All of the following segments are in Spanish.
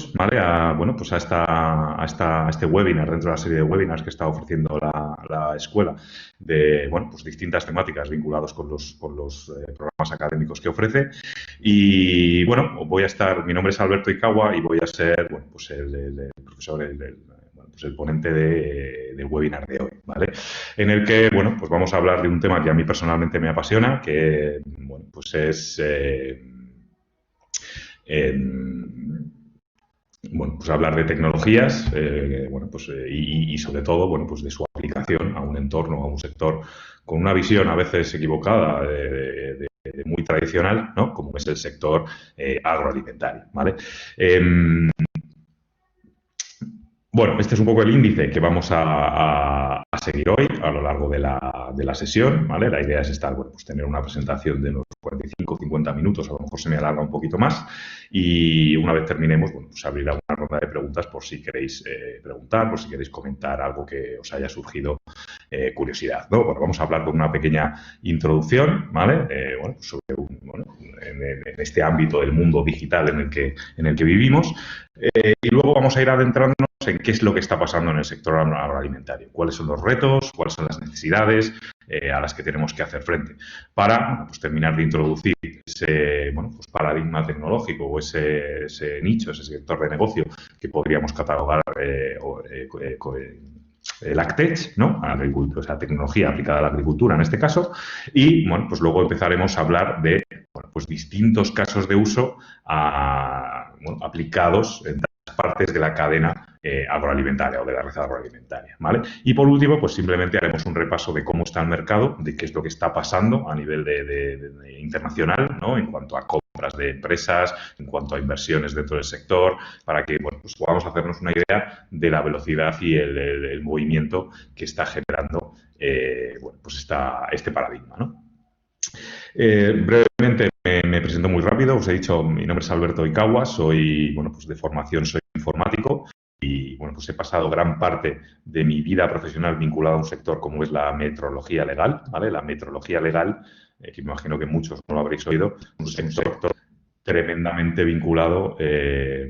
bienvenidos, ¿vale? Bueno, pues a este webinar, dentro de la serie de webinars que está ofreciendo la escuela, de, bueno, pues distintas temáticas vinculadas con los programas académicos que ofrece. Y, bueno, mi nombre es Alberto Ikawa y voy a ser, bueno, pues el profesor, bueno, pues el ponente del webinar de hoy, ¿vale? En el que, bueno, pues vamos a hablar de un tema que a mí personalmente me apasiona, que, bueno, pues es... bueno, pues hablar de tecnologías, bueno, pues, y sobre todo, bueno, pues de su aplicación a un entorno, a un sector con una visión a veces equivocada de muy tradicional, ¿no? Como es el sector agroalimentario, ¿vale? Bueno, este es un poco el índice que vamos a seguir hoy a lo largo de la sesión, ¿vale? La idea es estar, bueno, pues tener una presentación de unos 45 o 50 minutos, a lo mejor se me alarga un poquito más, y una vez terminemos, bueno, pues abrirá una ronda de preguntas por si queréis preguntar, por si queréis comentar algo que os haya surgido curiosidad, ¿no? Bueno, vamos a hablar con una pequeña introducción, ¿vale? Bueno, pues sobre en este ámbito del mundo digital en el que vivimos, y luego vamos a ir adentrándonos en qué es lo que está pasando en el sector agroalimentario, cuáles son los retos, cuáles son las necesidades a las que tenemos que hacer frente para, pues, terminar de introducir ese, bueno, pues, paradigma tecnológico o ese nicho, ese sector de negocio que podríamos catalogar el AgTech, ¿no? O sea, tecnología aplicada a la agricultura en este caso, y, bueno, pues luego empezaremos a hablar de, bueno, pues distintos casos de uso bueno, aplicados en partes de la cadena agroalimentaria o de la red agroalimentaria, ¿vale? Y por último, pues simplemente haremos un repaso de cómo está el mercado, de qué es lo que está pasando a nivel de internacional, ¿no? En cuanto a compras de empresas, en cuanto a inversiones dentro del sector, para que, bueno, pues podamos hacernos una idea de la velocidad y el movimiento que está generando, bueno, pues este paradigma, ¿no? Brevemente me presento muy rápido. Os he dicho, mi nombre es Alberto Ikawa, soy, bueno, pues de formación soy informático y, bueno, pues he pasado gran parte de mi vida profesional vinculada a un sector como es la metrología legal, ¿vale? La metrología legal, que me imagino que muchos no lo habréis oído, es un sector tremendamente vinculado,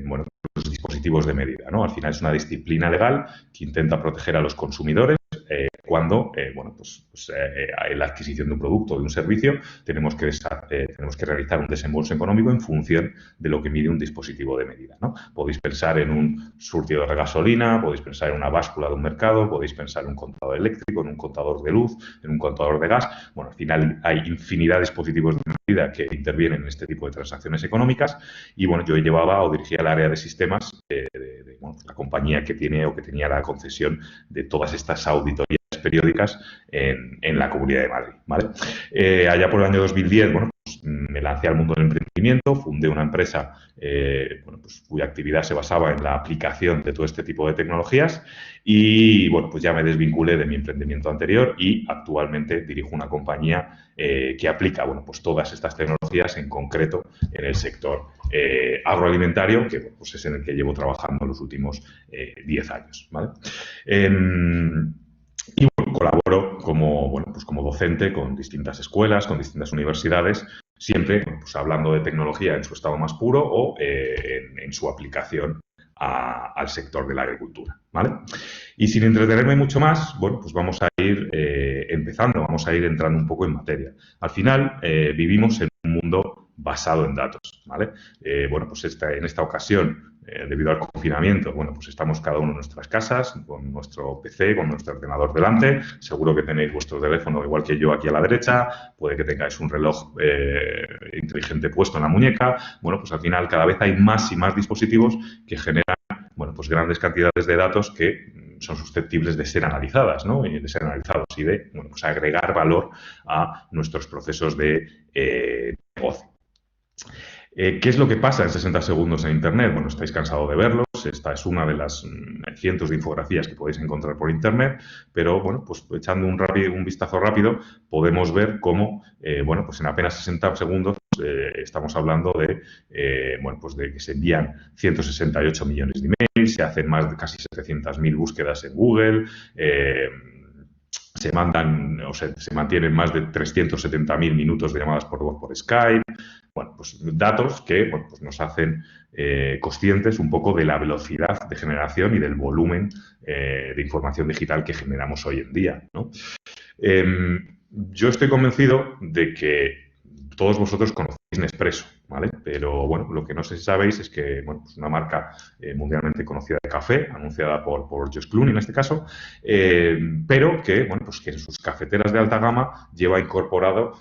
bueno, a los dispositivos de medida, ¿no? Al final es una disciplina legal que intenta proteger a los consumidores cuando, bueno, en la adquisición de un producto o de un servicio tenemos que realizar un desembolso económico en función de lo que mide un dispositivo de medida, ¿no? Podéis pensar en un surtidor de gasolina, podéis pensar en una báscula de un mercado, podéis pensar en un contador eléctrico, en un contador de luz, en un contador de gas. Bueno, al final hay infinidad de dispositivos de medida que intervienen en este tipo de transacciones económicas y, bueno, yo llevaba o dirigía el área de sistemas bueno, la compañía que tiene o que tenía la concesión de todas estas auditorías periódicas en la Comunidad de Madrid, ¿vale? Allá por el año 2010, bueno, pues me lancé al mundo del emprendimiento, fundé una empresa bueno, pues, cuya actividad se basaba en la aplicación de todo este tipo de tecnologías y, bueno, pues ya me desvinculé de mi emprendimiento anterior y actualmente dirijo una compañía que aplica, bueno, pues todas estas tecnologías en concreto en el sector agroalimentario, que, pues es en el que llevo trabajando los últimos 10 años, ¿vale? Y, bueno, colaboro como, bueno, pues como docente con distintas escuelas, con distintas universidades, siempre, bueno, pues hablando de tecnología en su estado más puro o en su aplicación al sector de la agricultura, ¿vale? Y sin entretenerme mucho más, bueno, pues vamos a ir empezando, vamos a ir entrando un poco en materia. Al final, vivimos en un mundo basado en datos, ¿vale? Bueno, pues en esta ocasión, debido al confinamiento, bueno, pues estamos cada uno en nuestras casas, con nuestro PC, con nuestro ordenador delante. Seguro que tenéis vuestro teléfono igual que yo aquí a la derecha. Puede que tengáis un reloj inteligente puesto en la muñeca. Bueno, pues al final cada vez hay más y más dispositivos que generan, bueno, pues grandes cantidades de datos que son susceptibles de ser analizadas, ¿no? Y de ser analizados y de, bueno, pues agregar valor a nuestros procesos de negocio. ¿Qué es lo que pasa en 60 segundos en Internet? Bueno, estáis cansados de verlos. Esta es una de las cientos de infografías que podéis encontrar por Internet, pero, bueno, pues echando un vistazo rápido podemos ver cómo, bueno, pues en apenas 60 segundos estamos hablando bueno, pues de que se envían 168 millones de emails, se hacen más de casi 700.000 búsquedas en Google, se mandan o se mantienen más de 370.000 minutos de llamadas por voz por Skype. Bueno, pues datos que bueno, pues nos hacen conscientes un poco de la velocidad de generación y del volumen de información digital que generamos hoy en día, ¿no? Yo estoy convencido de que todos vosotros conocéis Nespresso, ¿vale? Pero, bueno, lo que no sé si sabéis es que, bueno, pues una marca mundialmente conocida de café, anunciada por George Clooney en este caso, pero que, bueno, pues que en sus cafeteras de alta gama lleva incorporado,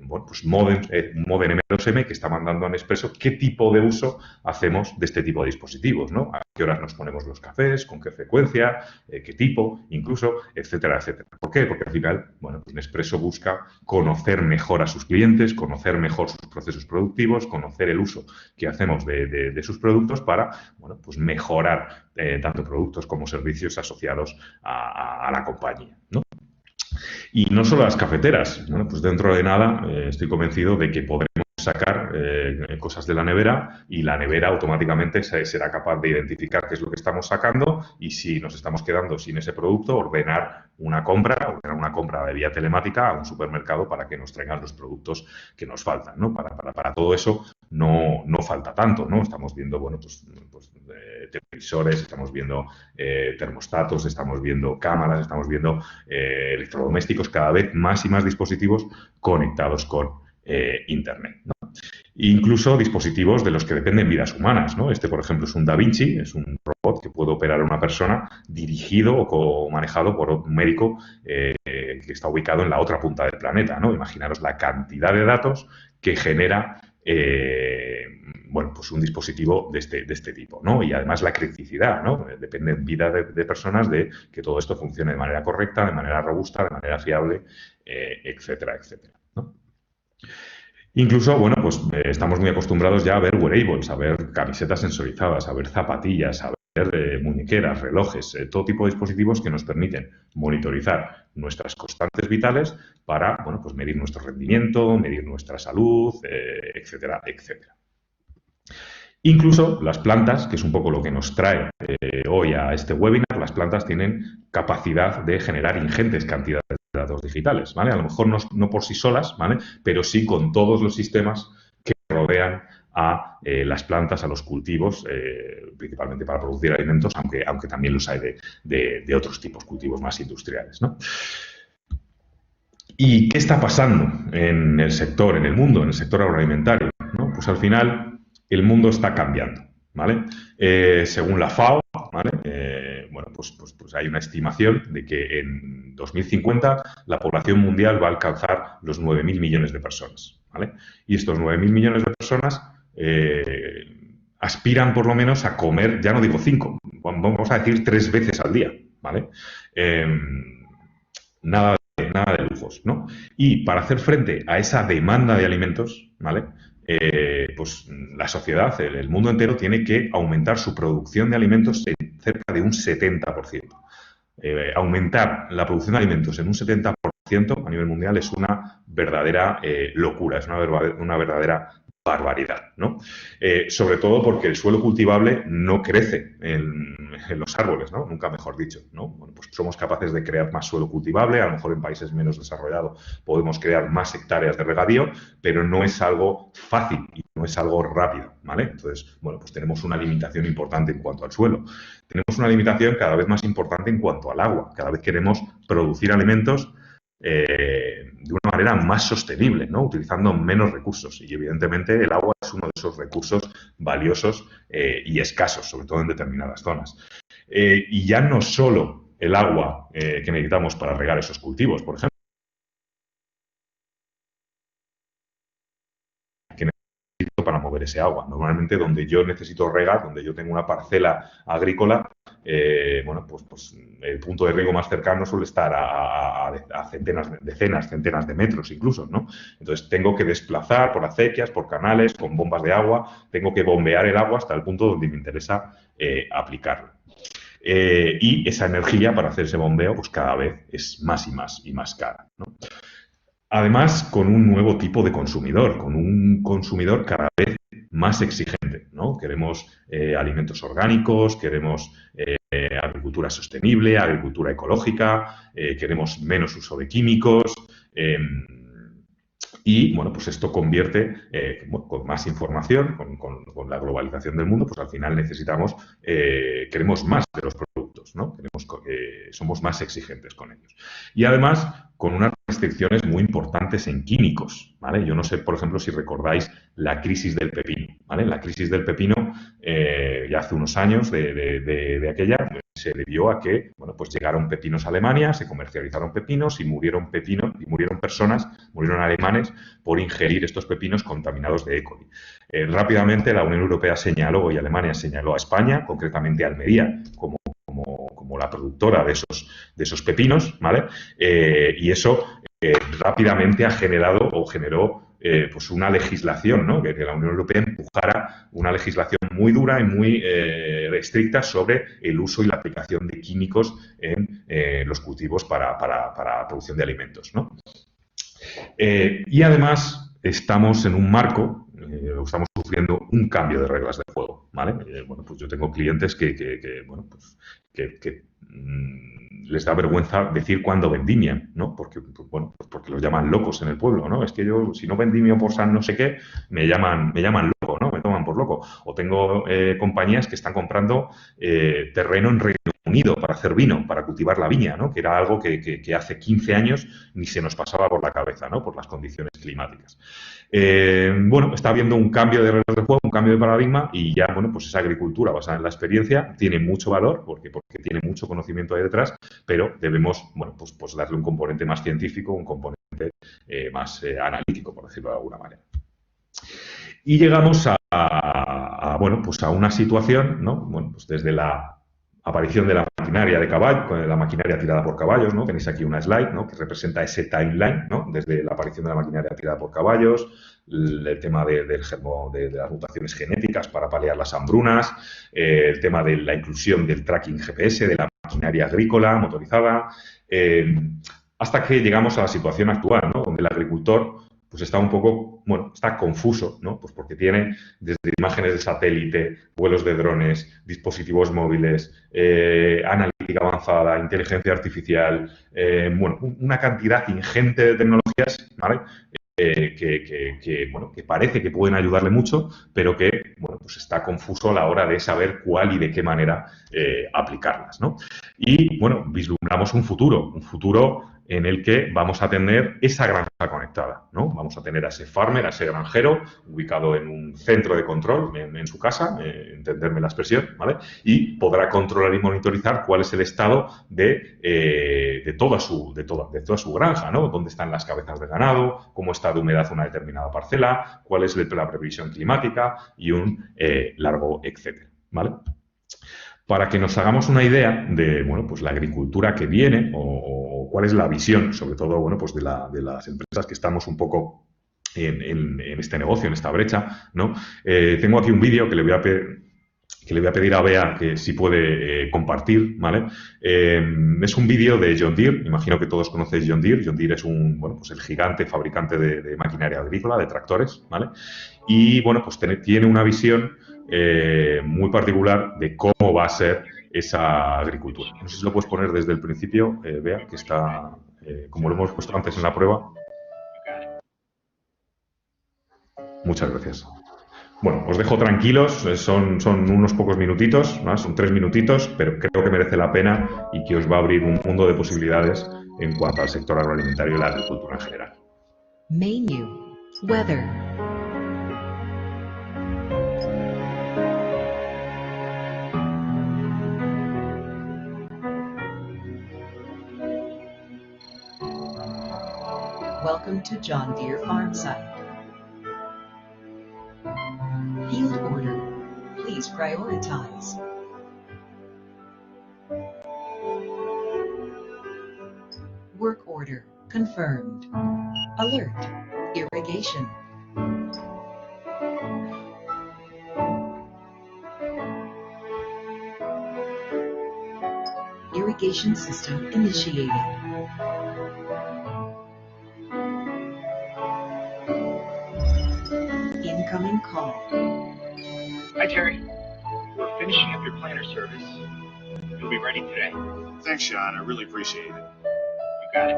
bueno, pues un modem M2M que está mandando a Nespresso qué tipo de uso hacemos de este tipo de dispositivos, ¿no? A qué horas nos ponemos los cafés, con qué frecuencia, qué tipo, incluso, etcétera, etcétera. ¿Por qué? Porque al final, bueno, pues Nespresso busca conocer mejor a sus clientes, conocer mejor sus procesos productivos, conocer el uso que hacemos de sus productos para, bueno, pues mejorar tanto productos como servicios asociados a la compañía, ¿no? Y no solo las cafeteras. Bueno, pues dentro de nada estoy convencido de que podremos sacar cosas de la nevera y la nevera automáticamente será capaz de identificar qué es lo que estamos sacando y si nos estamos quedando sin ese producto, ordenar una compra de vía telemática a un supermercado para que nos traigan los productos que nos faltan, ¿no? Para todo eso no falta tanto, ¿no? Estamos viendo, bueno, pues televisores, estamos viendo termostatos, estamos viendo cámaras, estamos viendo electrodomésticos, cada vez más y más dispositivos conectados con Internet, ¿no? Incluso dispositivos de los que dependen vidas humanas, ¿no? Este, por ejemplo, es un Da Vinci, es un robot que puede operar a una persona dirigido o manejado por un médico que está ubicado en la otra punta del planeta, ¿no? Imaginaros la cantidad de datos que genera bueno, pues un dispositivo de este tipo, ¿no? Y además la criticidad, ¿no? Depende en vida de personas de que todo esto funcione de manera correcta, de manera robusta, de manera fiable, etcétera, etcétera, ¿no? Incluso, bueno, pues estamos muy acostumbrados ya a ver wearables, a ver camisetas sensorizadas, a ver zapatillas, a ver muñequeras, relojes, todo tipo de dispositivos que nos permiten monitorizar nuestras constantes vitales para, bueno, pues medir nuestro rendimiento, medir nuestra salud, etcétera, etcétera. Incluso las plantas, que es un poco lo que nos trae hoy a este webinar, las plantas tienen capacidad de generar ingentes cantidades de datos digitales, ¿vale? A lo mejor no por sí solas, ¿vale? Pero sí con todos los sistemas que rodean a las plantas, a los cultivos, principalmente para producir alimentos, aunque también los hay de otros tipos, cultivos más industriales, ¿no? ¿Y qué está pasando en el sector, en el mundo, en el sector agroalimentario, ¿no? Pues al final el mundo está cambiando, ¿vale? Según la FAO, ¿vale? Bueno, pues hay una estimación de que en 2050 la población mundial va a alcanzar los 9.000 millones de personas, ¿vale? Y estos 9.000 millones de personas aspiran por lo menos a comer, ya no digo 5, vamos a decir 3 veces al día, ¿vale? Nada de lujos, ¿no? Y para hacer frente a esa demanda de alimentos, ¿vale? Pues la sociedad, el mundo entero, tiene que aumentar su producción de alimentos en cerca de un 70%. Aumentar la producción de alimentos en un 70% a nivel mundial es una verdadera locura, es una verdadera barbaridad, ¿no? Sobre todo porque el suelo cultivable no crece en los árboles, ¿no? Nunca mejor dicho, ¿no? Bueno, pues somos capaces de crear más suelo cultivable, a lo mejor en países menos desarrollados podemos crear más hectáreas de regadío, pero no es algo fácil y no es algo rápido, ¿vale? Entonces, bueno, pues tenemos una limitación importante en cuanto al suelo. Tenemos una limitación cada vez más importante en cuanto al agua. Cada vez queremos producir alimentos de una manera más sostenible, ¿no? Utilizando menos recursos. Y evidentemente el agua es uno de esos recursos valiosos y escasos, sobre todo en determinadas zonas. Y ya no solo el agua que necesitamos para regar esos cultivos, por ejemplo, para mover ese agua. Normalmente donde yo necesito regar, donde yo tengo una parcela agrícola, bueno, pues el punto de riego más cercano suele estar a decenas, centenas de metros incluso, ¿no? Entonces tengo que desplazar por acequias, por canales, con bombas de agua, tengo que bombear el agua hasta el punto donde me interesa aplicarlo. Y esa energía para hacer ese bombeo, pues cada vez es más y más cara, ¿no? Además, con un nuevo tipo de consumidor, con un consumidor cada vez más exigente, ¿no? Queremos alimentos orgánicos, queremos agricultura sostenible, agricultura ecológica, queremos menos uso de químicos. Y, bueno, pues esto convierte, con más información, con la globalización del mundo, pues al final queremos más de los productos, ¿no? Somos más exigentes con ellos. Y además, con unas restricciones muy importantes en químicos, ¿vale? Yo no sé, por ejemplo, si recordáis la crisis del pepino, ¿vale? La crisis del pepino, ya hace unos años de aquella, se debió a que, bueno, pues llegaron pepinos a Alemania, se comercializaron pepinos y murieron personas, murieron alemanes por ingerir estos pepinos contaminados de E. coli. Rápidamente la Unión Europea señaló, y Alemania señaló a España, concretamente a Almería, como la productora de esos pepinos, ¿vale? Y eso rápidamente generó pues una legislación, ¿no? Que la Unión Europea empujara una legislación muy dura y muy estricta sobre el uso y la aplicación de químicos en los cultivos para producción de alimentos, ¿no? Y además estamos en un marco, estamos sufriendo un cambio de reglas de juego, ¿vale? Bueno, pues yo tengo clientes que les da vergüenza decir cuándo vendimian, ¿no? Porque los llaman locos en el pueblo, ¿no? Es que yo, si no vendimio por San no sé qué, me llaman loco, ¿no? Me toman por loco. O tengo compañías que están comprando terreno en Reino Unido para hacer vino, para cultivar la viña, ¿no? Que era algo que hace 15 años ni se nos pasaba por la cabeza, ¿no? Por las condiciones climáticas. Bueno, está habiendo un cambio de reglas de juego, un cambio de paradigma y ya, bueno, pues esa agricultura basada en la experiencia tiene mucho valor porque tiene mucho conocimiento ahí detrás, pero debemos, bueno, pues darle un componente más científico, un componente más analítico, por decirlo de alguna manera. Y llegamos bueno, pues a una situación, ¿no? Bueno, pues desde la aparición de la maquinaria de caballo, la maquinaria tirada por caballos, ¿no? Tenéis aquí una slide, ¿no? Que representa ese timeline, ¿no? Desde la aparición de la maquinaria tirada por caballos, el tema de las mutaciones genéticas para paliar las hambrunas, el tema de la inclusión del tracking GPS, de la maquinaria agrícola motorizada, hasta que llegamos a la situación actual, ¿no? Donde el agricultor pues está un poco, bueno, está confuso, ¿no? Pues porque tiene desde imágenes de satélite, vuelos de drones, dispositivos móviles, analítica avanzada, inteligencia artificial, bueno, una cantidad ingente de tecnologías, ¿vale? Que parece que pueden ayudarle mucho, pero que, bueno, pues está confuso a la hora de saber cuál y de qué manera aplicarlas, ¿no? Y, bueno, vislumbramos un futuro en el que vamos a tener esa granja conectada, ¿no? Vamos a tener a ese farmer, a ese granjero, ubicado en un centro de control en su casa, entenderme la expresión, ¿vale? Y podrá controlar y monitorizar cuál es el estado de toda su granja, ¿no? Dónde están las cabezas de ganado, cómo está de humedad una determinada parcela, cuál es la previsión climática y un largo etcétera, ¿vale? Para que nos hagamos una idea de, bueno, pues la agricultura que viene o cuál es la visión, sobre todo, bueno, pues de las empresas que estamos un poco en este negocio, en esta brecha, ¿no? Tengo aquí un vídeo que le voy a pedir a Bea que si puede compartir, ¿vale? Es un vídeo de John Deere, imagino que todos conocéis John Deere. John Deere es pues el gigante fabricante de maquinaria agrícola, de tractores, ¿vale? Y, bueno, pues tiene una visión muy particular de cómo va a ser esa agricultura. No sé si lo puedes poner desde el principio, Bea, que está, como lo hemos puesto antes en la prueba. Muchas gracias. Bueno, os dejo tranquilos, son unos pocos minutitos, ¿no? Son 3 minutitos, pero creo que merece la pena y que os va a abrir un mundo de posibilidades en cuanto al sector agroalimentario y la agricultura en general. Menu. Weather. Welcome to John Deere Farm Site. Field order. Please prioritize. Work order confirmed. Alert. Irrigation. Irrigation system initiated. Incoming call. Hi, Terry. We're finishing up your planter service. It'll be ready today. Thanks, Sean. I really appreciate it. You got it.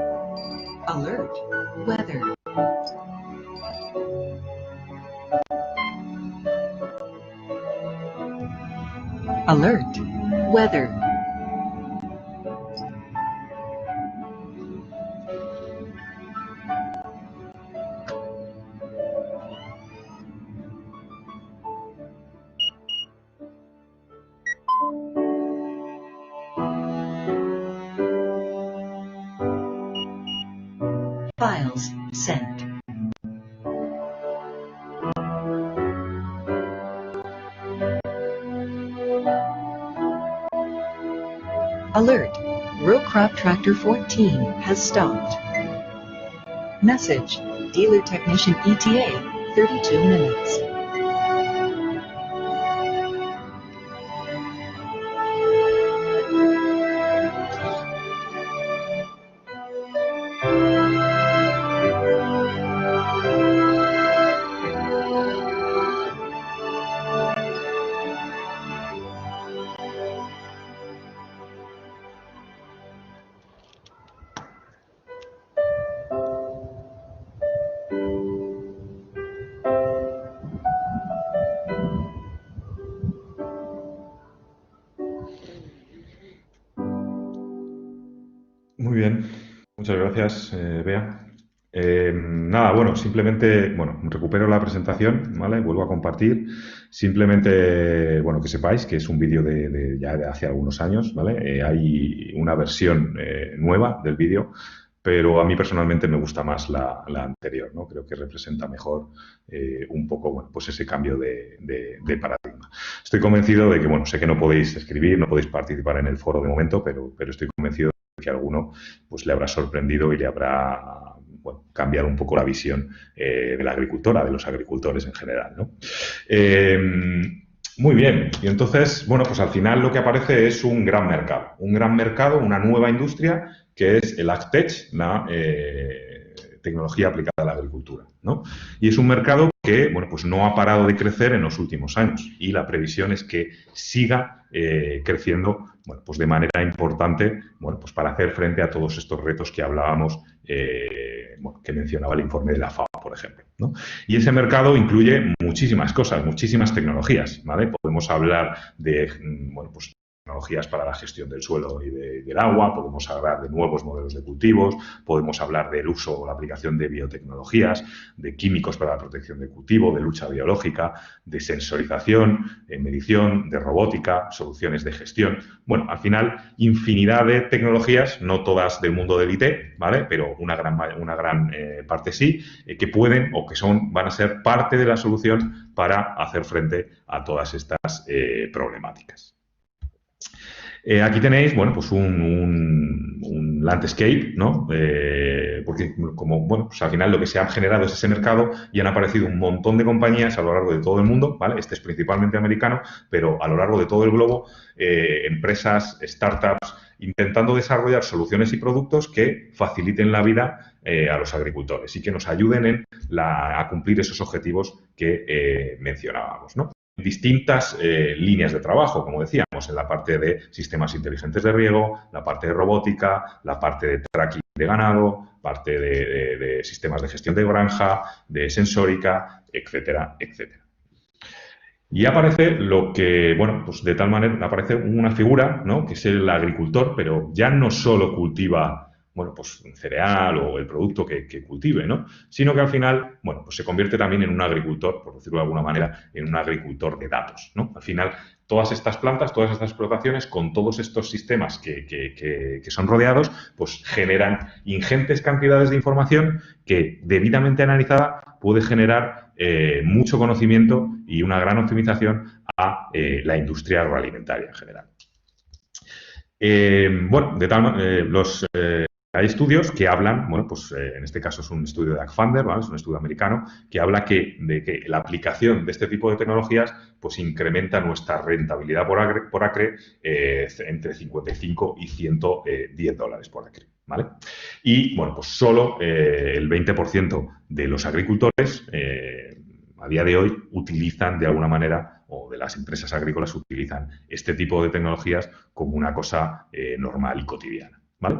Alert. Weather. Alert. Weather. Files sent. Alert. Row crop tractor 14 has stopped. Message. Dealer technician ETA 32 minutes. Muy bien, muchas gracias, Bea. Nada, bueno, simplemente, bueno, recupero la presentación, ¿vale? Vuelvo a compartir. Simplemente, bueno, que sepáis que es un vídeo ya de hace algunos años, ¿vale? Hay una versión nueva del vídeo, pero a mí personalmente me gusta más la anterior, ¿no? Creo que representa mejor un poco, bueno, pues ese cambio de paradigma. Estoy convencido de que, bueno, sé que no podéis escribir, no podéis participar en el foro de momento, pero estoy convencido que a alguno pues le habrá sorprendido y le habrá, bueno, cambiado un poco la visión de la agricultora, de los agricultores en general, ¿no? Muy bien, y entonces, bueno, pues al final lo que aparece es un gran mercado, una nueva industria que es el AgTech, la tecnología aplicada a la agricultura, ¿no? Y es un mercado que, bueno, pues no ha parado de crecer en los últimos años y la previsión es que siga creciendo, bueno, pues de manera importante, bueno, pues para hacer frente a todos estos retos que hablábamos, bueno, que mencionaba el informe de la FAO, por ejemplo, ¿no? Y ese mercado incluye muchísimas cosas, muchísimas tecnologías, ¿vale? Podemos hablar de, bueno, pues tecnologías para la gestión del suelo y del agua, podemos hablar de nuevos modelos de cultivos, podemos hablar del uso o la aplicación de biotecnologías, de químicos para la protección del cultivo, de lucha biológica, de sensorización, medición, de robótica, soluciones de gestión. Bueno, al final, infinidad de tecnologías, no todas del mundo del IT, ¿vale? Pero una gran parte sí, que pueden o que van a ser parte de la solución para hacer frente a todas estas problemáticas. Aquí tenéis, bueno, pues un landscape, ¿no? Porque como, bueno, pues al final lo que se ha generado es ese mercado y han aparecido un montón de compañías a lo largo de todo el mundo, ¿vale? Este es principalmente americano, pero a lo largo de todo el globo, empresas, startups, intentando desarrollar soluciones y productos que faciliten la vida a los agricultores y que nos ayuden a cumplir esos objetivos que mencionábamos, ¿no? Distintas líneas de trabajo, como decíamos, en la parte de sistemas inteligentes de riego, la parte de robótica, la parte de tracking de ganado, parte de sistemas de gestión de granja, de sensórica, etcétera, etcétera. Y aparece lo que, bueno, pues de tal manera aparece una figura, ¿no? Que es el agricultor, pero ya no solo cultiva, bueno, pues un cereal o el producto que cultive, ¿no? Sino que al final, bueno, pues se convierte también en un agricultor, por decirlo de alguna manera, en un agricultor de datos, ¿no? Al final, todas estas plantas, todas estas explotaciones, con todos estos sistemas que son rodeados, pues generan ingentes cantidades de información que, debidamente analizada, puede generar mucho conocimiento y una gran optimización a la industria agroalimentaria en general. Bueno, hay estudios que hablan, bueno, pues en este caso es un estudio de AgFunder, ¿vale? Es un estudio americano, que habla de que la aplicación de este tipo de tecnologías pues incrementa nuestra rentabilidad por acre entre 55 y 110 dólares por acre, ¿vale? Y, bueno, pues solo el 20% de los agricultores a día de hoy utilizan de alguna manera, o de las empresas agrícolas utilizan este tipo de tecnologías como una cosa normal y cotidiana, ¿vale?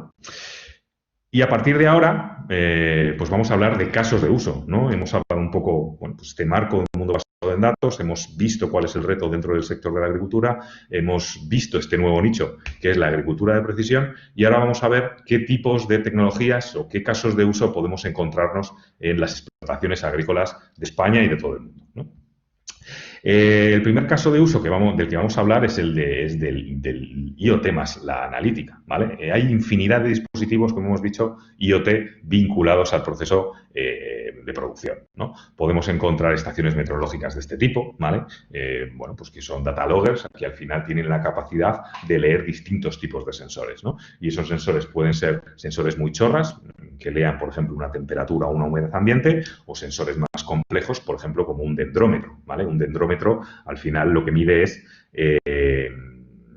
Y a partir de ahora, pues vamos a hablar de casos de uso, ¿no? Hemos hablado un poco, bueno, pues este marco de un mundo basado en datos, hemos visto cuál es el reto dentro del sector de la agricultura, hemos visto este nuevo nicho que es la agricultura de precisión y ahora vamos a ver qué tipos de tecnologías o qué casos de uso podemos encontrarnos en las explotaciones agrícolas de España y de todo el mundo, ¿no? El primer caso de uso del que vamos a hablar es del IoT más la analítica, ¿vale? Hay infinidad de dispositivos, como hemos dicho, IoT vinculados al proceso de producción, ¿no? Podemos encontrar estaciones meteorológicas de este tipo, ¿vale? Bueno, pues que son data loggers, que al final tienen la capacidad de leer distintos tipos de sensores, ¿no? Y esos sensores pueden ser sensores muy chorras, que lean, por ejemplo, una temperatura o una humedad ambiente, o sensores más complejos, por ejemplo, como un dendrómetro, ¿vale? Un dendrómetro, al final, lo que mide es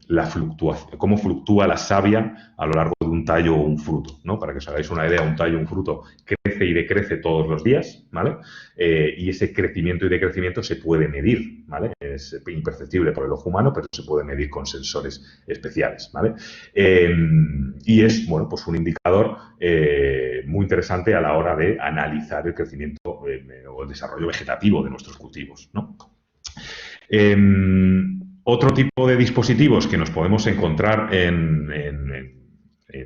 la fluctuación, cómo fluctúa la savia a lo largo de un tallo o un fruto, ¿no? Para que os hagáis una idea, un tallo o un fruto crece y decrece todos los días, ¿vale? Y ese crecimiento y decrecimiento se puede medir, ¿vale? Es imperceptible por el ojo humano, pero se puede medir con sensores especiales, ¿vale? Y es, bueno, pues un indicador muy interesante a la hora de analizar el crecimiento o el desarrollo vegetativo de nuestros cultivos, ¿no? Otro tipo de dispositivos que nos podemos encontrar en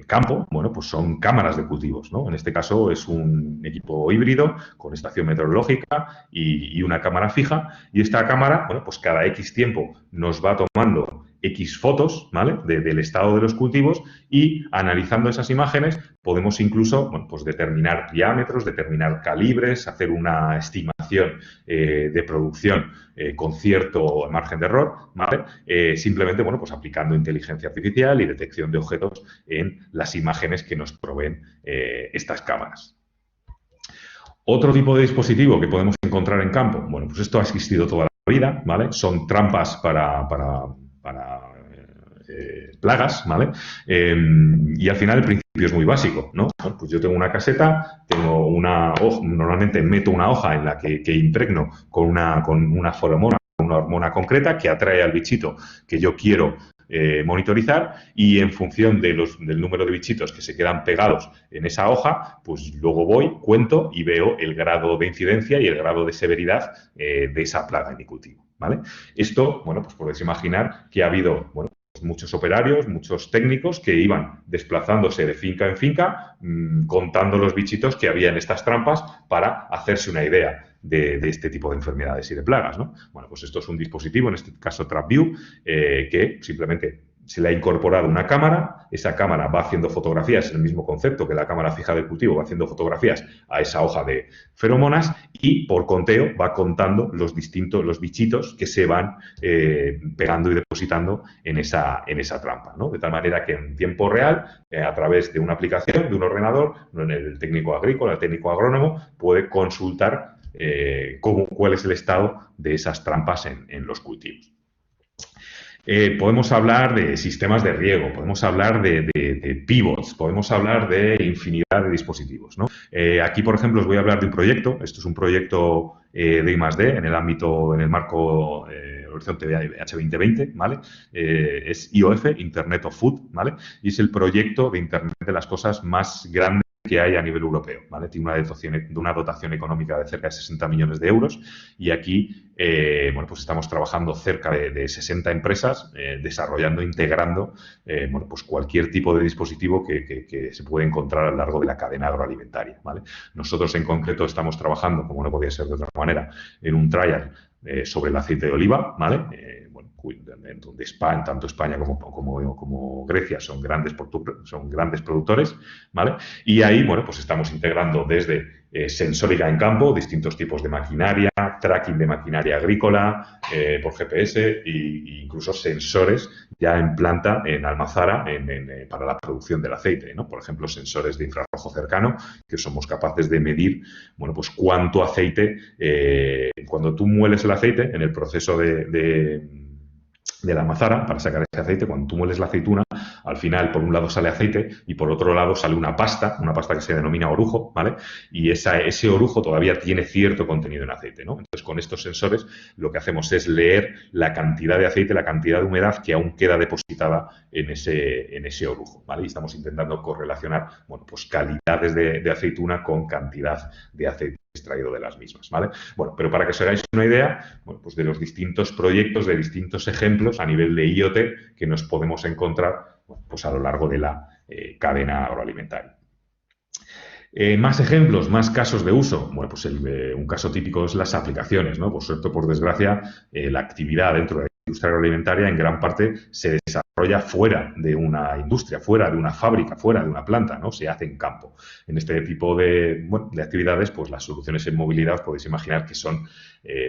campo, bueno, pues son cámaras de cultivos, ¿no? En este caso es un equipo híbrido con estación meteorológica y una cámara fija. Y esta cámara, bueno, pues cada X tiempo nos va tomando X fotos, ¿vale? Del estado de los cultivos y analizando esas imágenes podemos incluso, bueno, pues determinar diámetros, determinar calibres, hacer una estimación de producción con cierto margen de error, ¿vale? Simplemente, bueno, pues aplicando inteligencia artificial y detección de objetos en las imágenes que nos proveen estas cámaras. Otro tipo de dispositivo que podemos encontrar en campo, bueno, pues esto ha existido toda la vida, ¿vale? Son trampas para plagas, ¿vale? Y al final el principio es muy básico, ¿no? Bueno, pues yo tengo una caseta, tengo una hoja, normalmente meto una hoja en la que impregno con una feromona, una hormona concreta que atrae al bichito que yo quiero monitorizar y en función del número de bichitos que se quedan pegados en esa hoja, pues luego voy, cuento y veo el grado de incidencia y el grado de severidad de esa plaga en mi cultivo, ¿vale? Esto, bueno, pues podéis imaginar que ha habido, bueno, muchos operarios, muchos técnicos que iban desplazándose de finca en finca, contando los bichitos que había en estas trampas para hacerse una idea de este tipo de enfermedades y de plagas, ¿no? Bueno, pues esto es un dispositivo, en este caso TrapView, que simplemente se le ha incorporado una cámara, esa cámara va haciendo fotografías, en el mismo concepto que la cámara fija del cultivo, va haciendo fotografías a esa hoja de feromonas y por conteo va contando los bichitos que se van pegando y depositando en esa trampa, ¿no? De tal manera que en tiempo real, a través de una aplicación, de un ordenador, el técnico agrícola, el técnico agrónomo, puede consultar cuál es el estado de esas trampas en los cultivos. Podemos hablar de sistemas de riego, podemos hablar de pivots, podemos hablar de infinidad de dispositivos, ¿no? Aquí, por ejemplo, os voy a hablar de un proyecto. Esto es un proyecto de I+D en el marco Horizonte H 2020, ¿vale? Es IOF, Internet of Food, ¿vale? Y es el proyecto de Internet de las cosas más grande que hay a nivel europeo, ¿vale? Tiene una dotación económica de cerca de 60 millones de euros y aquí, bueno, pues estamos trabajando cerca de 60 empresas desarrollando, integrando, bueno, pues cualquier tipo de dispositivo que se puede encontrar a lo largo de la cadena agroalimentaria, ¿vale? Nosotros en concreto estamos trabajando, como no podía ser de otra manera, en un trial sobre el aceite de oliva, ¿vale? Donde España, tanto España como Grecia son grandes productores, ¿vale? Y ahí, bueno, pues estamos integrando desde sensórica en campo, distintos tipos de maquinaria, tracking de maquinaria agrícola por GPS e incluso sensores ya en planta, en almazara, para la producción del aceite, ¿no? Por ejemplo, sensores de infrarrojo cercano que somos capaces de medir, bueno, pues cuánto aceite, cuando tú mueles el aceite en el proceso de la almazara para sacar ese aceite, cuando tú mueles la aceituna, Al final, por un lado sale aceite y por otro lado sale una pasta que se denomina orujo, ¿vale? Y ese orujo todavía tiene cierto contenido en aceite, ¿no? Entonces, con estos sensores lo que hacemos es leer la cantidad de aceite, la cantidad de humedad que aún queda depositada en ese orujo, ¿vale? Y estamos intentando correlacionar, bueno, pues calidades de aceituna con cantidad de aceite extraído de las mismas, ¿vale? Bueno, pero para que os hagáis una idea, bueno, pues de los distintos proyectos, de distintos ejemplos a nivel de IoT que nos podemos encontrar, bueno, pues a lo largo de la cadena agroalimentaria. Más ejemplos, más casos de uso. Bueno, pues un caso típico es las aplicaciones, ¿no? Por suerte, por desgracia, la actividad dentro de la industria agroalimentaria en gran parte se desarrolla fuera de una industria, fuera de una fábrica, fuera de una planta, ¿no? Se hace en campo. En este tipo de actividades, pues las soluciones en movilidad os podéis imaginar que son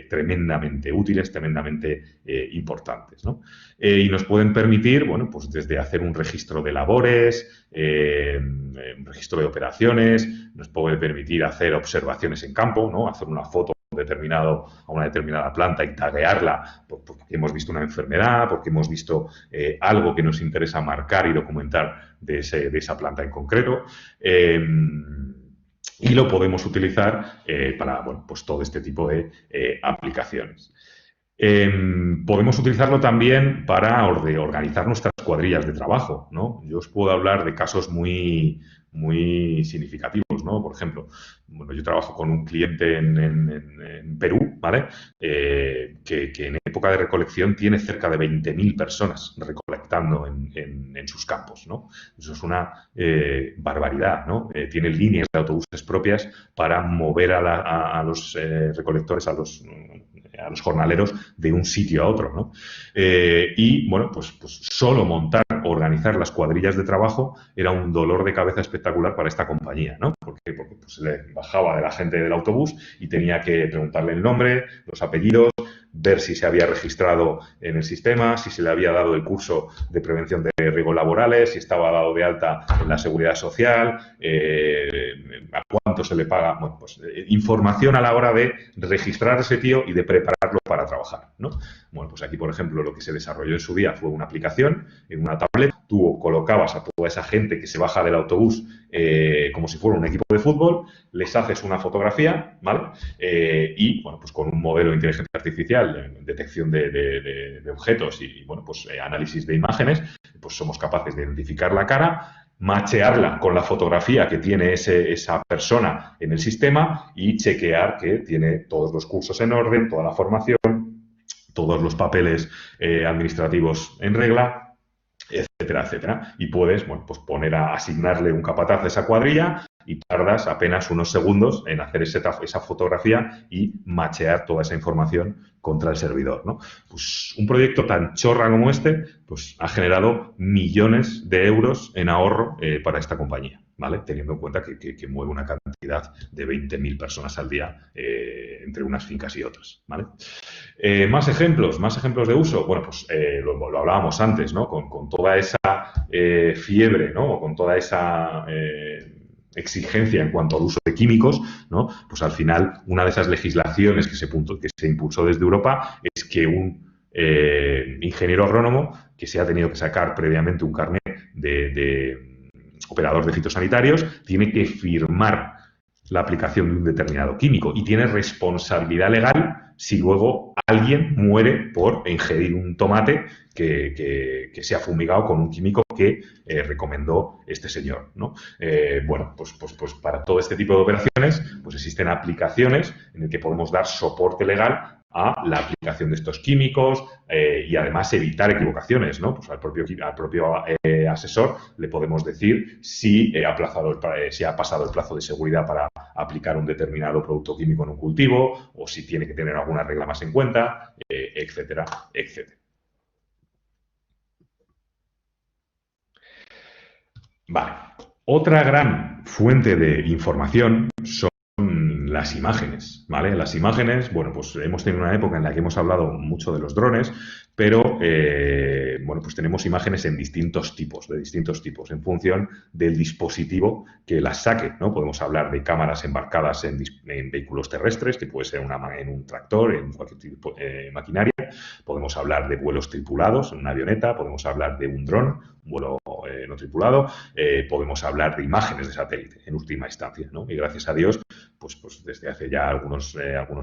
tremendamente útiles, tremendamente importantes, ¿no? Y nos pueden permitir, bueno, pues desde hacer un registro de labores, un registro de operaciones, nos puede permitir hacer observaciones en campo, ¿no? Hacer una foto a una determinada planta y taguearla porque hemos visto una enfermedad, porque hemos visto algo que nos interesa marcar y documentar de esa planta en concreto. Y lo podemos utilizar para, bueno, pues todo este tipo de aplicaciones. Podemos utilizarlo también para organizar nuestras cuadrillas de trabajo, ¿no? Yo os puedo hablar de casos muy significativos, ¿no? Por ejemplo, bueno, yo trabajo con un cliente en Perú, ¿vale? Que en época de recolección tiene cerca de 20.000 personas recolectando en sus campos, ¿no? Eso es una barbaridad, ¿no? Tiene líneas de autobuses propias para mover a los recolectores, a los jornaleros de un sitio a otro, ¿no? Y, bueno, pues solo organizar las cuadrillas de trabajo era un dolor de cabeza espectacular para esta compañía, ¿no? ¿Por qué? Porque pues, le bajaba de la gente del autobús y tenía que preguntarle el nombre, los apellidos, ver si se había registrado en el sistema, si se le había dado el curso de prevención de riesgos laborales, si estaba dado de alta en la seguridad social, a cuánto se le paga. Bueno, pues información a la hora de registrar a ese tío y de prepararlo para trabajar, ¿no? Bueno, pues aquí, por ejemplo, lo que se desarrolló en su día fue una aplicación en una tablet. Tú colocabas a toda esa gente que se baja del autobús como si fuera un equipo de fútbol, les haces una fotografía, ¿vale? Y, bueno, pues con un modelo de inteligencia artificial, detección de objetos y, bueno, pues análisis de imágenes, pues somos capaces de identificar la cara, machearla con la fotografía que tiene esa persona en el sistema y chequear que tiene todos los cursos en orden, toda la formación, todos los papeles administrativos en regla, etcétera, etcétera. Y puedes, bueno, pues asignarle un capataz a esa cuadrilla y tardas apenas unos segundos en hacer esa fotografía y machear toda esa información contra el servidor, ¿no? Pues un proyecto tan chorra como este, pues ha generado millones de euros en ahorro para esta compañía, ¿vale? Teniendo en cuenta que mueve una cantidad de 20.000 personas al día entre unas fincas y otras, ¿vale? Más ejemplos de uso. Bueno, pues lo hablábamos antes, ¿no? Con toda esa fiebre, ¿no? Con toda esa exigencia en cuanto al uso de químicos, ¿no? Pues al final una de esas legislaciones que se impulsó desde Europa es que un ingeniero agrónomo que se ha tenido que sacar previamente un carnet de operador de fitosanitarios tiene que firmar la aplicación de un determinado químico y tiene responsabilidad legal si luego alguien muere por ingerir un tomate que se ha fumigado con un químico que recomendó este señor, ¿no? Bueno, pues para todo este tipo de operaciones pues existen aplicaciones en las que podemos dar soporte legal a la aplicación de estos químicos y además evitar equivocaciones, ¿no? Pues al propio asesor le podemos decir si ha pasado el plazo de seguridad para aplicar un determinado producto químico en un cultivo o si tiene que tener alguna regla más en cuenta, etcétera, etcétera. Vale. Otra gran fuente de información son las imágenes, ¿vale? Las imágenes, bueno, pues hemos tenido una época en la que hemos hablado mucho de los drones, pero, bueno, pues tenemos imágenes de distintos tipos, en función del dispositivo que las saque, ¿no? Podemos hablar de cámaras embarcadas en vehículos terrestres, que puede ser en un tractor, en cualquier tipo de maquinaria. Podemos hablar de vuelos tripulados en una avioneta, podemos hablar de un dron, un vuelo no tripulado, podemos hablar de imágenes de satélite en última instancia, ¿no? Y gracias a Dios, pues desde hace ya algunos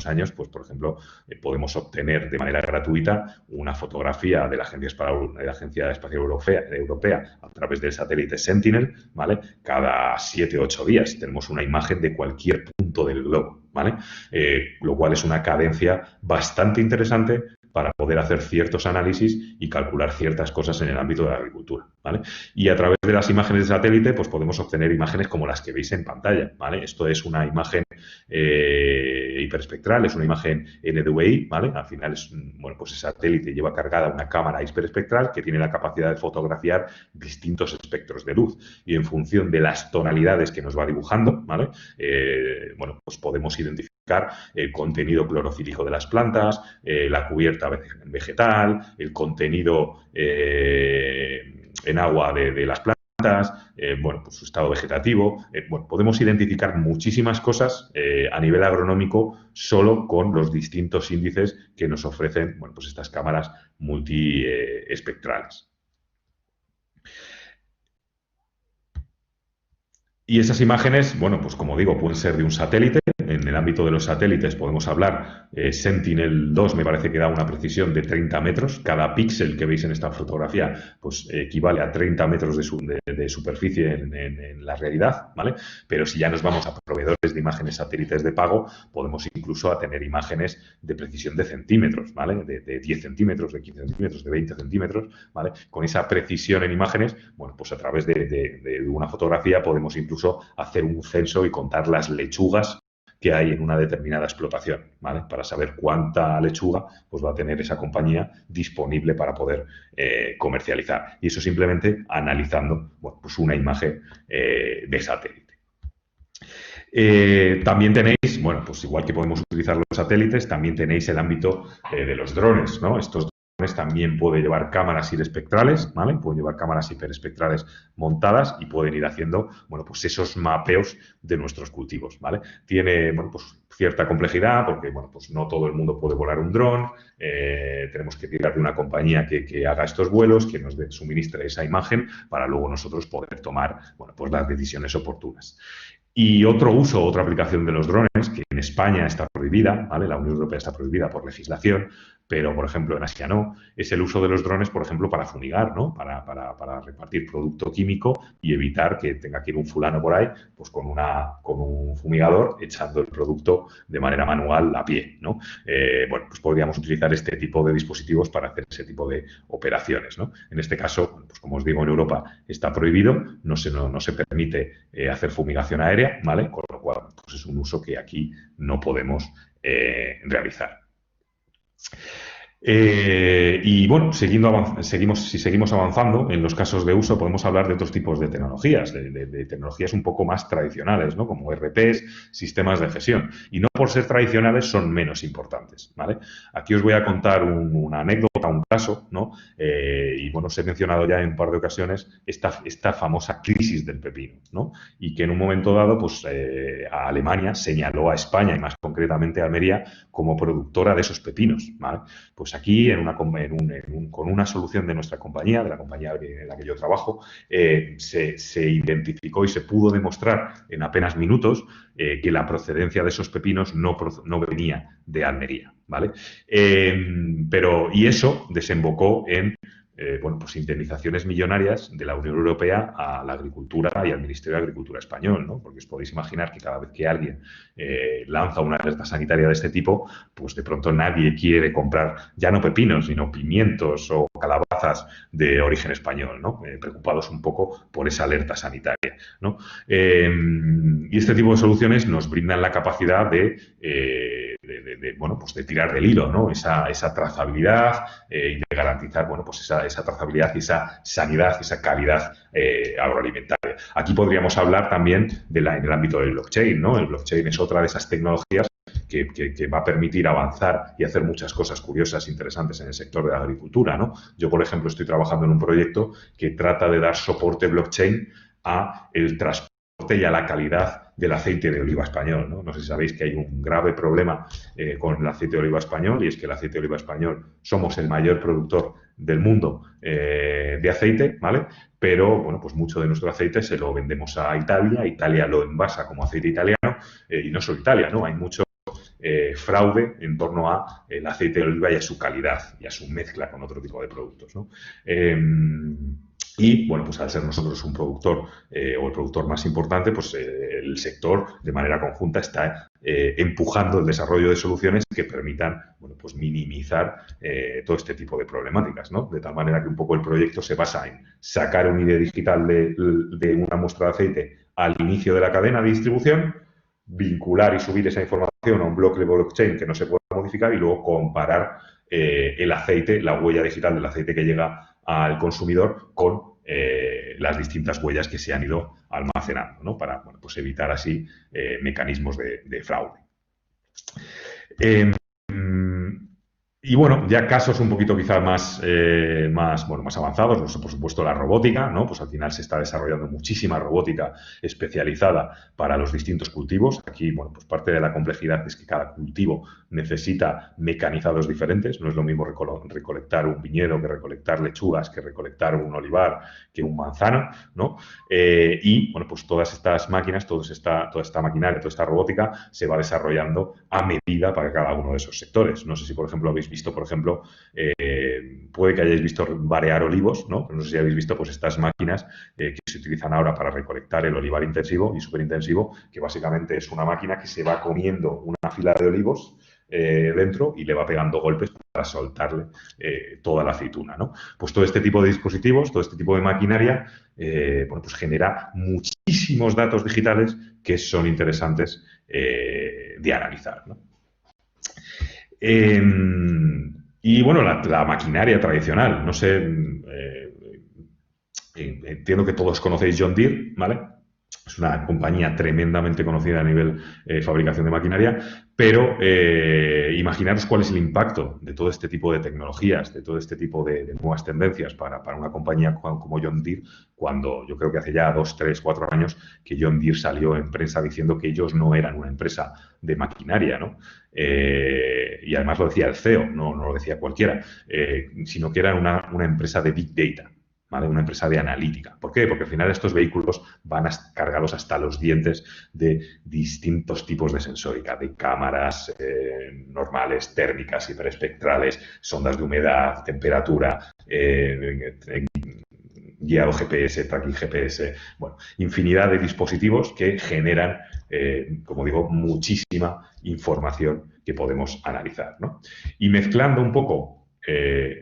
años, pues por ejemplo, podemos obtener de manera gratuita una fotografía de la Agencia Espacial Europea a través del satélite Sentinel, ¿vale? Cada 7 o 8 días tenemos una imagen de cualquier punto del globo, ¿vale? Lo cual es una cadencia bastante interesante para poder hacer ciertos análisis y calcular ciertas cosas en el ámbito de la agricultura, ¿vale? Y a través de las imágenes de satélite, pues podemos obtener imágenes como las que veis en pantalla, ¿vale? Esto es una imagen hiperespectral, es una imagen NDVI, ¿vale? Al final es, bueno, pues el satélite lleva cargada una cámara hiperespectral que tiene la capacidad de fotografiar distintos espectros de luz y en función de las tonalidades que nos va dibujando, ¿vale? Bueno, pues podemos identificar el contenido clorofílico de las plantas, la cubierta vegetal, el contenido en agua de las plantas, bueno, pues su estado vegetativo. Bueno, podemos identificar muchísimas cosas a nivel agronómico solo con los distintos índices que nos ofrecen, bueno, pues estas cámaras multiespectrales. Y esas imágenes, bueno, pues como digo, pueden ser de un satélite. En el ámbito de los satélites podemos hablar, Sentinel-2 me parece que da una precisión de 30 metros. Cada píxel que veis en esta fotografía pues equivale a 30 metros de superficie en la realidad, ¿vale? Pero si ya nos vamos a proveedores de imágenes satélites de pago, podemos incluso a tener imágenes de precisión de centímetros, ¿vale? De 10 centímetros, de 15 centímetros, de 20 centímetros, ¿vale? Con esa precisión en imágenes, bueno, pues a través de una fotografía podemos incluso hacer un censo y contar las lechugas que hay en una determinada explotación, ¿vale? Para saber cuánta lechuga pues va a tener esa compañía disponible para poder comercializar. Y eso simplemente analizando, bueno, pues una imagen de satélite. También tenéis, bueno, pues igual que podemos utilizar los satélites, también tenéis el ámbito de los drones, ¿no? Estos drones también pueden llevar cámaras hiperespectrales, ¿vale? Pueden llevar cámaras hiperespectrales montadas y pueden ir haciendo, bueno, pues esos mapeos de nuestros cultivos, ¿vale? Tiene, bueno, pues cierta complejidad porque, bueno, pues no todo el mundo puede volar un dron, tenemos que tirar de una compañía que haga estos vuelos, que nos suministre esa imagen para luego nosotros poder tomar, bueno, pues las decisiones oportunas. Y otro uso, otra aplicación de los drones, que en España está prohibida, ¿vale? La Unión Europea está prohibida por legislación, pero, por ejemplo, en Asia no, es el uso de los drones, por ejemplo, para fumigar, ¿no? Para repartir producto químico y evitar que tenga que ir un fulano por ahí, pues con un fumigador echando el producto de manera manual a pie, ¿no? Bueno, pues podríamos utilizar este tipo de dispositivos para hacer ese tipo de operaciones, ¿no? En este caso, pues como os digo, en Europa está prohibido, no se permite hacer fumigación aérea, ¿vale? Con lo cual, pues es un uso que aquí no podemos realizar. Y bueno, si seguimos avanzando en los casos de uso, podemos hablar de otros tipos de tecnologías, de tecnologías un poco más tradicionales, ¿no? Como RPs, sistemas de gestión. Y no por ser tradicionales son menos importantes, ¿vale? Aquí os voy a contar una anécdota, un caso, ¿no? Y bueno, os he mencionado ya en un par de ocasiones esta famosa crisis del pepino, ¿no? Y que en un momento dado, pues a Alemania señaló a España y más concretamente a Almería como productora de esos pepinos, ¿vale? Pues aquí, con una solución de nuestra compañía, de la compañía en la que yo trabajo, se identificó y se pudo demostrar en apenas minutos que la procedencia de esos pepinos no venía de Almería, ¿vale? Y eso desembocó en bueno, pues indemnizaciones millonarias de la Unión Europea a la agricultura y al Ministerio de Agricultura español, ¿no? Porque os podéis imaginar que cada vez que alguien lanza una alerta sanitaria de este tipo, pues de pronto nadie quiere comprar ya no pepinos, sino pimientos o calabazas de origen español, ¿no? Preocupados un poco por esa alerta sanitaria, ¿no? Y este tipo de soluciones nos brindan la capacidad bueno, pues de tirar del hilo, ¿no? Esa trazabilidad y de garantizar, bueno, pues esa trazabilidad y esa sanidad y esa calidad agroalimentaria. Aquí podríamos hablar también en el ámbito del blockchain, ¿no? El blockchain es otra de esas tecnologías que va a permitir avanzar y hacer muchas cosas curiosas, interesantes en el sector de la agricultura, ¿no? Yo, por ejemplo, estoy trabajando en un proyecto que trata de dar soporte blockchain a el transporte y a la calidad del aceite de oliva español, ¿no? No sé si sabéis que hay un grave problema con el aceite de oliva español y es que el aceite de oliva español somos el mayor productor del mundo de aceite, ¿vale? Pero, bueno, pues mucho de nuestro aceite se lo vendemos a Italia, Italia lo envasa como aceite italiano, y no solo Italia, ¿no? Hay mucho fraude en torno a el aceite de oliva y a su calidad y a su mezcla con otro tipo de productos, ¿no? Y, bueno, pues al ser nosotros un productor o el productor más importante, pues el sector de manera conjunta está empujando el desarrollo de soluciones que permitan, bueno, pues minimizar todo este tipo de problemáticas, ¿no? De tal manera que un poco el proyecto se basa en sacar un ID digital de una muestra de aceite al inicio de la cadena de distribución, vincular y subir esa información a un blockchain que no se pueda modificar y luego comparar el aceite, la huella digital del aceite que llega al consumidor con las distintas huellas que se han ido almacenando, ¿no? Para, bueno, pues evitar así mecanismos de fraude. Y bueno, ya casos un poquito quizás más avanzados, no sé, por supuesto la robótica, ¿no? Pues al final se está desarrollando muchísima robótica especializada para los distintos cultivos. Aquí, bueno, pues parte de la complejidad es que cada cultivo necesita mecanizados diferentes. No es lo mismo recolectar un viñedo que recolectar lechugas, que recolectar un olivar, que un manzano, ¿no? Y, bueno, pues todas estas máquinas, toda esta maquinaria, toda esta robótica se va desarrollando a medida para cada uno de esos sectores. No sé si, por ejemplo, habéis visto, por ejemplo, puede que hayáis visto varear olivos, ¿no? No sé si habéis visto pues estas máquinas que se utilizan ahora para recolectar el olivar intensivo y superintensivo, que básicamente es una máquina que se va comiendo una fila de olivos dentro y le va pegando golpes para soltarle toda la aceituna, ¿no? Pues todo este tipo de dispositivos, todo este tipo de maquinaria, bueno, pues genera muchísimos datos digitales que son interesantes de analizar, ¿no? Y bueno, la maquinaria tradicional, no sé, entiendo que todos conocéis John Deere, ¿vale? Es una compañía tremendamente conocida a nivel fabricación de maquinaria, pero imaginaros cuál es el impacto de todo este tipo de tecnologías, de todo este tipo de nuevas tendencias para una compañía como John Deere, cuando yo creo que hace ya 2, 3, 4 años que John Deere salió en prensa diciendo que ellos no eran una empresa de maquinaria, ¿no? Y además lo decía el CEO, no lo decía cualquiera, sino que eran una empresa de Big Data. ¿Vale? Una empresa de analítica. ¿Por qué? Porque al final estos vehículos van cargados hasta los dientes de distintos tipos de sensórica, de cámaras normales, térmicas, hiperespectrales, sondas de humedad, temperatura, guiado GPS, tracking GPS, bueno, infinidad de dispositivos que generan, como digo, muchísima información que podemos analizar, ¿no? Y mezclando un poco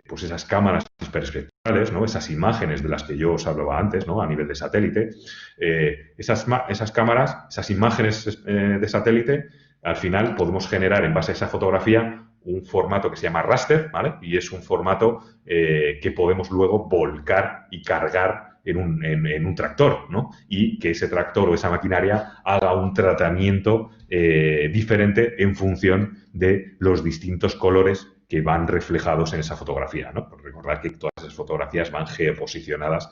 pues esas cámaras hiperespectrales, ¿no? Esas imágenes de las que yo os hablaba antes, ¿no? A nivel de satélite, esas cámaras, esas imágenes de satélite, al final podemos generar en base a esa fotografía un formato que se llama raster, ¿vale? Y es un formato que podemos luego volcar y cargar en un tractor, ¿no? Y que ese tractor o esa maquinaria haga un tratamiento diferente en función de los distintos colores que van reflejados en esa fotografía, ¿no? Pues recordad que todas esas fotografías van geoposicionadas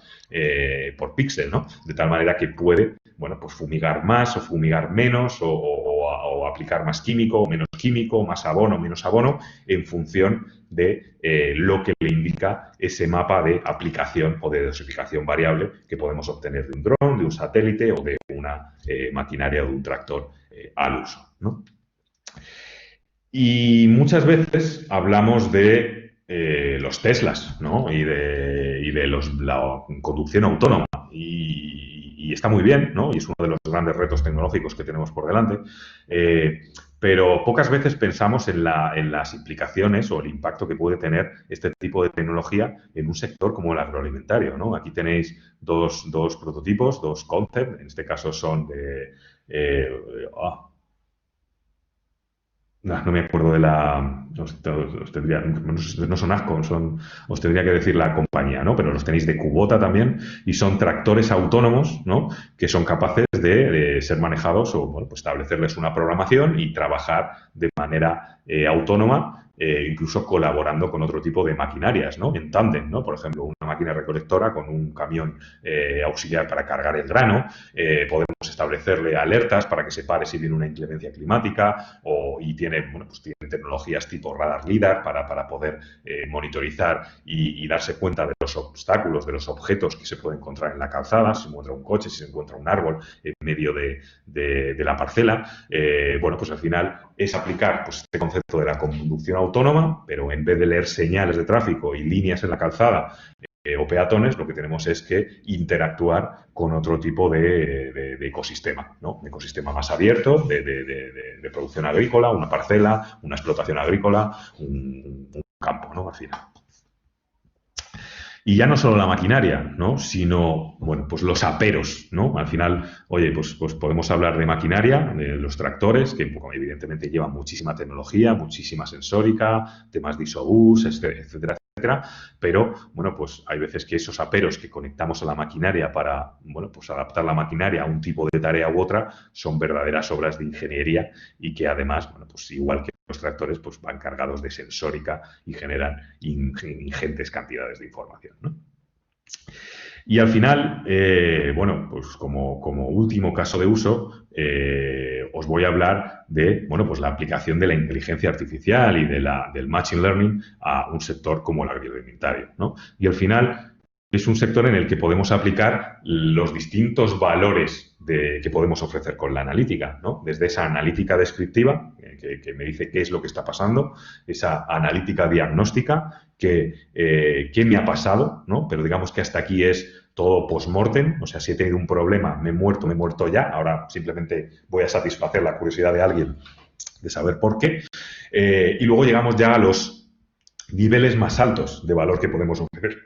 por píxel, ¿no? De tal manera que puede, bueno, pues fumigar más o fumigar menos o aplicar más químico o menos químico, más abono o menos abono, en función de lo que le indica ese mapa de aplicación o de dosificación variable que podemos obtener de un dron, de un satélite o de una maquinaria o de un tractor al uso, ¿no? Y muchas veces hablamos de los Teslas, ¿no? Y de la conducción autónoma. Y está muy bien, ¿no? Y es uno de los grandes retos tecnológicos que tenemos por delante. Pero pocas veces pensamos en las implicaciones o el impacto que puede tener este tipo de tecnología en un sector como el agroalimentario, ¿no? Aquí tenéis dos prototipos, dos concepts. En este caso son de... No me acuerdo de la... Os tendría, no son Ascon, os tendría que decir la compañía, ¿no? Pero los tenéis de Kubota también y son tractores autónomos, ¿no? Que son capaces de ser manejados o, bueno, pues establecerles una programación y trabajar de manera autónoma, incluso colaborando con otro tipo de maquinarias, ¿no? En tándem, ¿no? Por ejemplo, una máquina recolectora con un camión auxiliar para cargar el grano. Podemos establecerle alertas para que se pare si viene una inclemencia climática y tiene tecnologías tipo radar lidar para poder monitorizar y darse cuenta de los obstáculos, de los objetos que se pueden encontrar en la calzada, si se encuentra un coche, si se encuentra un árbol en medio de la parcela. Bueno, pues al final es aplicar pues, este concepto de la conducción autónoma, pero en vez de leer señales de tráfico y líneas en la calzada o peatones, lo que tenemos es que interactuar con otro tipo de ecosistema, ¿no? Un ecosistema más abierto de producción agrícola, una parcela, una explotación agrícola, un campo, ¿no? Al final. Y ya no solo la maquinaria, ¿no? Sino, bueno, pues los aperos, ¿no? Al final, oye, pues podemos hablar de maquinaria, de los tractores, que evidentemente llevan muchísima tecnología, muchísima sensórica, temas de isobús, etcétera, etcétera, pero, bueno, pues hay veces que esos aperos que conectamos a la maquinaria para, bueno, pues adaptar la maquinaria a un tipo de tarea u otra son verdaderas obras de ingeniería y que además, bueno, pues igual que los tractores, pues van cargados de sensórica y generan ingentes cantidades de información, ¿no? Y al final, bueno, pues como último caso de uso, os voy a hablar de, bueno, pues la aplicación de la inteligencia artificial y del machine learning a un sector como el agroalimentario, ¿no? Y al final es un sector en el que podemos aplicar los distintos valores que podemos ofrecer con la analítica, ¿no? Desde esa analítica descriptiva, que me dice qué es lo que está pasando, esa analítica diagnóstica, qué me ha pasado, ¿no? Pero digamos que hasta aquí es todo post-mortem, o sea, si he tenido un problema, me he muerto ya, ahora simplemente voy a satisfacer la curiosidad de alguien de saber por qué. Y luego llegamos ya a los niveles más altos de valor que podemos ofrecer,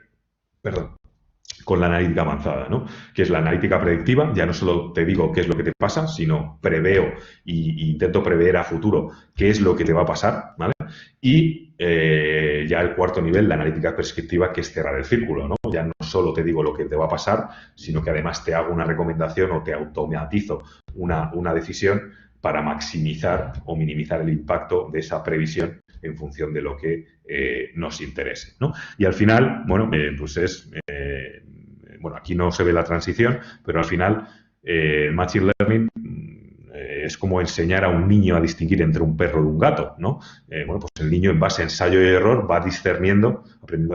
con la analítica avanzada, ¿no? Que es la analítica predictiva. Ya no solo te digo qué es lo que te pasa, sino preveo e intento prever a futuro qué es lo que te va a pasar, ¿vale? Y ya el cuarto nivel, la analítica prescriptiva, que es cerrar el círculo, ¿no? Ya no solo te digo lo que te va a pasar, sino que además te hago una recomendación o te automatizo una decisión para maximizar o minimizar el impacto de esa previsión en función de lo que nos interese, ¿no? Y al final, bueno, pues es... bueno, aquí no se ve la transición, pero al final el Machine Learning es como enseñar a un niño a distinguir entre un perro de un gato, ¿no? Bueno, pues el niño en base a ensayo y error va aprendiendo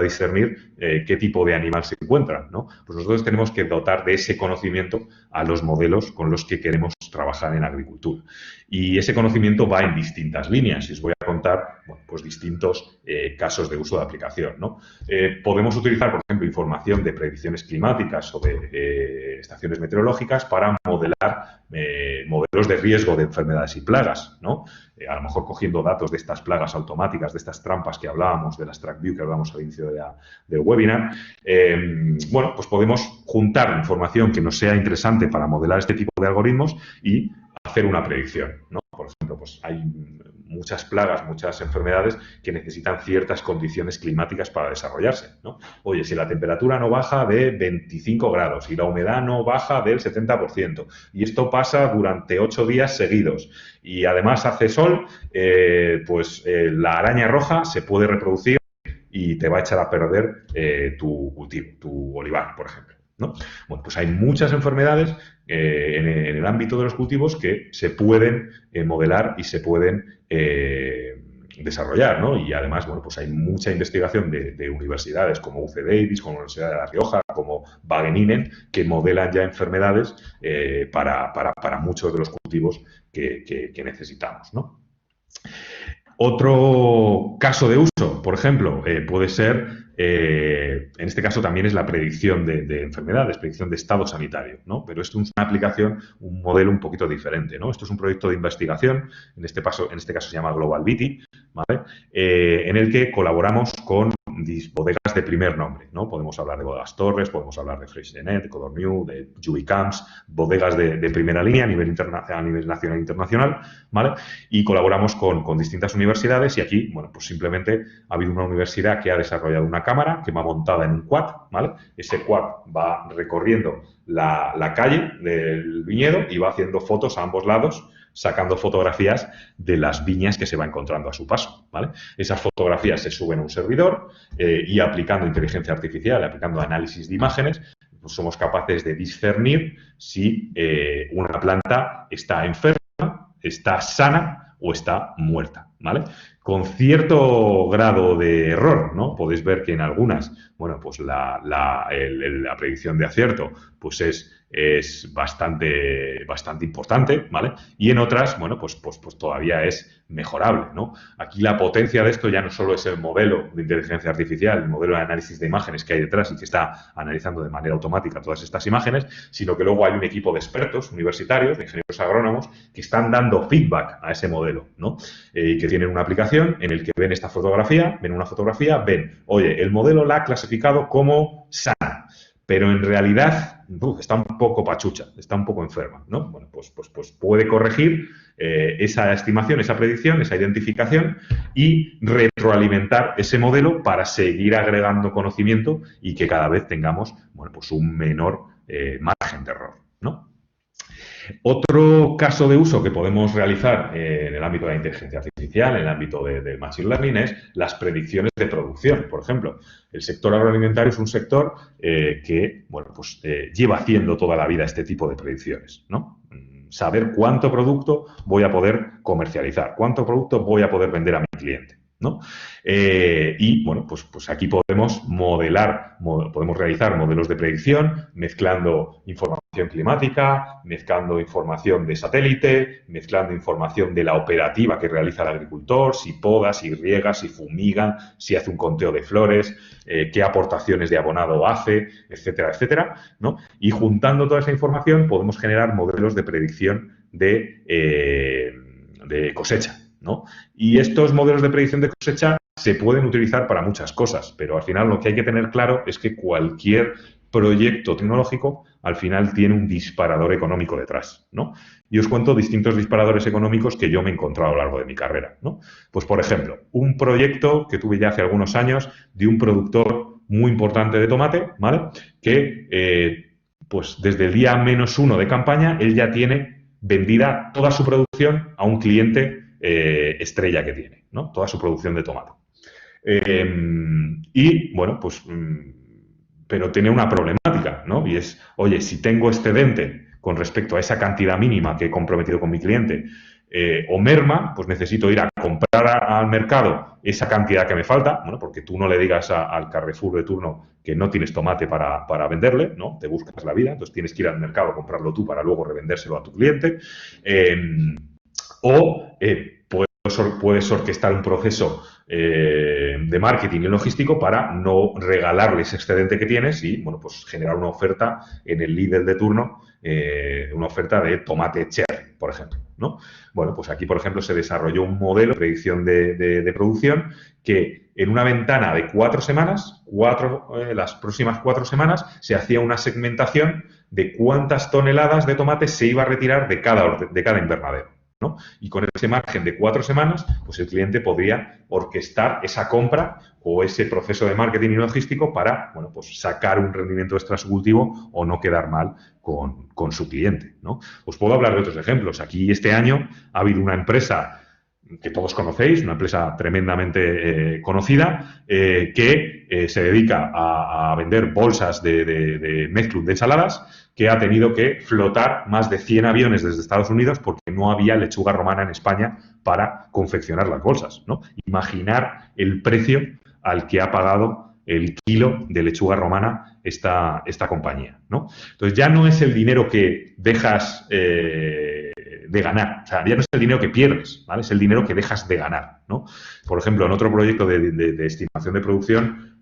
a discernir qué tipo de animal se encuentra, ¿no? Pues nosotros tenemos que dotar de ese conocimiento a los modelos con los que queremos trabajar en agricultura. Y ese conocimiento va en distintas líneas y os voy a contar, bueno, pues distintos casos de uso de aplicación, ¿no? Podemos utilizar, por ejemplo, información de predicciones climáticas o de estaciones meteorológicas para modelar modelos de riesgo de enfermedades y plagas, ¿no? A lo mejor cogiendo datos de estas plagas automáticas, de estas trampas que hablábamos, de las TrackView que hablábamos al inicio del webinar. Bueno, pues podemos juntar información que nos sea interesante para modelar este tipo de algoritmos y hacer una predicción, ¿no? Por ejemplo, pues hay muchas plagas, muchas enfermedades que necesitan ciertas condiciones climáticas para desarrollarse, ¿no? Oye, si la temperatura no baja de 25 grados y la humedad no baja del 70%, y esto pasa durante 8 días seguidos, y además hace sol, pues la araña roja se puede reproducir y te va a echar a perder tu cultivo, tu olivar, por ejemplo, ¿no? Bueno, pues hay muchas enfermedades en el ámbito de los cultivos que se pueden modelar y se pueden desarrollar, ¿no? Y además, bueno, pues hay mucha investigación de universidades como UC Davis, como la Universidad de La Rioja, como Wageningen, que modelan ya enfermedades para muchos de los cultivos que necesitamos, ¿no? Otro caso de uso, por ejemplo, puede ser, en este caso también es la predicción de enfermedades, predicción de estado sanitario, ¿no? Pero esto es una aplicación, un modelo un poquito diferente, ¿no? Esto es un proyecto de investigación, en este caso se llama Global Viti, ¿vale? En el que colaboramos con bodegas de primer nombre, ¿no? Podemos hablar de Bodegas Torres, podemos hablar de FreshDenet, de Codorniu, de Juby Camps, bodegas de primera línea a nivel nacional e internacional, ¿vale? Y colaboramos con distintas universidades y aquí, bueno, pues simplemente ha habido una universidad que ha desarrollado una cámara que va montada en un quad, ¿vale? Ese quad va recorriendo la calle del viñedo y va haciendo fotos a ambos lados, sacando fotografías de las viñas que se va encontrando a su paso, ¿vale? Esas fotografías se suben a un servidor y aplicando inteligencia artificial, aplicando análisis de imágenes, pues somos capaces de discernir si una planta está enferma, está sana o está muerta, ¿vale? Con cierto grado de error, ¿no? Podéis ver que en algunas, bueno, pues la predicción de acierto, pues es bastante importante, ¿vale? Y en otras, bueno, pues todavía es mejorable, ¿no? Aquí la potencia de esto ya no solo es el modelo de inteligencia artificial, el modelo de análisis de imágenes que hay detrás y que está analizando de manera automática todas estas imágenes, sino que luego hay un equipo de expertos universitarios, de ingenieros agrónomos, que están dando feedback a ese modelo, ¿no? Y que tienen una aplicación en el que ven esta fotografía, ven una fotografía, ven, oye, el modelo la ha clasificado como sana, pero en realidad está un poco pachucha, está un poco enferma, ¿no? Bueno, pues puede corregir esa estimación, esa predicción, esa identificación y retroalimentar ese modelo para seguir agregando conocimiento y que cada vez tengamos, bueno, pues un menor margen de error, ¿no? Otro caso de uso que podemos realizar en el ámbito de la inteligencia artificial, en el ámbito del machine learning, es las predicciones de producción. Por ejemplo, el sector agroalimentario es un sector que, bueno, pues lleva haciendo toda la vida este tipo de predicciones, ¿no? Saber cuánto producto voy a poder comercializar, cuánto producto voy a poder vender a mi cliente, ¿no? Y, bueno, pues aquí podemos podemos realizar modelos de predicción mezclando información climática, mezclando información de satélite, mezclando información de la operativa que realiza el agricultor, si poda, si riega, si fumiga, si hace un conteo de flores, qué aportaciones de abonado hace, etcétera, etcétera, ¿no? Y juntando toda esa información podemos generar modelos de predicción de cosecha, ¿no? Y estos modelos de predicción de cosecha se pueden utilizar para muchas cosas, pero al final lo que hay que tener claro es que cualquier proyecto tecnológico al final tiene un disparador económico detrás, ¿no? Y os cuento distintos disparadores económicos que yo me he encontrado a lo largo de mi carrera, ¿no? Pues, por ejemplo, un proyecto que tuve ya hace algunos años de un productor muy importante de tomate, ¿vale? Que, pues desde el día -1 de campaña, él ya tiene vendida toda su producción a un cliente estrella que tiene, ¿no? Toda su producción de tomate. Y, bueno, pues, pero tiene una problemática, ¿no? Y es, oye, si tengo excedente con respecto a esa cantidad mínima que he comprometido con mi cliente, o merma, pues necesito ir a comprar al mercado esa cantidad que me falta, bueno, porque tú no le digas al Carrefour de turno que no tienes tomate para venderle, ¿no? Te buscas la vida, entonces tienes que ir al mercado a comprarlo tú para luego revendérselo a tu cliente. Puedes orquestar un proceso de marketing y logístico para no regalarle ese excedente que tienes y, bueno, pues generar una oferta en el líder de turno, una oferta de tomate cherry, por ejemplo, ¿no? Bueno, pues aquí, por ejemplo, se desarrolló un modelo de predicción de producción que en una ventana de 4 semanas, las próximas 4 semanas, se hacía una segmentación de cuántas toneladas de tomate se iba a retirar de cada invernadero, ¿no? Y con ese margen de 4 semanas, pues el cliente podría orquestar esa compra o ese proceso de marketing y logístico para, bueno, pues sacar un rendimiento extra a su cultivo o no quedar mal con su cliente, ¿no? Os puedo hablar de otros ejemplos. Aquí este año ha habido una empresa que todos conocéis, una empresa tremendamente conocida, que se dedica a vender bolsas de mezclun de ensaladas, que ha tenido que flotar más de 100 aviones desde Estados Unidos porque no había lechuga romana en España para confeccionar las bolsas, ¿no? Imaginar el precio al que ha pagado el kilo de lechuga romana esta compañía, ¿no? Entonces ya no es el dinero que dejas de ganar, o sea, ya no es el dinero que pierdes, ¿vale? Es el dinero que dejas de ganar, ¿no? Por ejemplo, en otro proyecto de estimación de producción,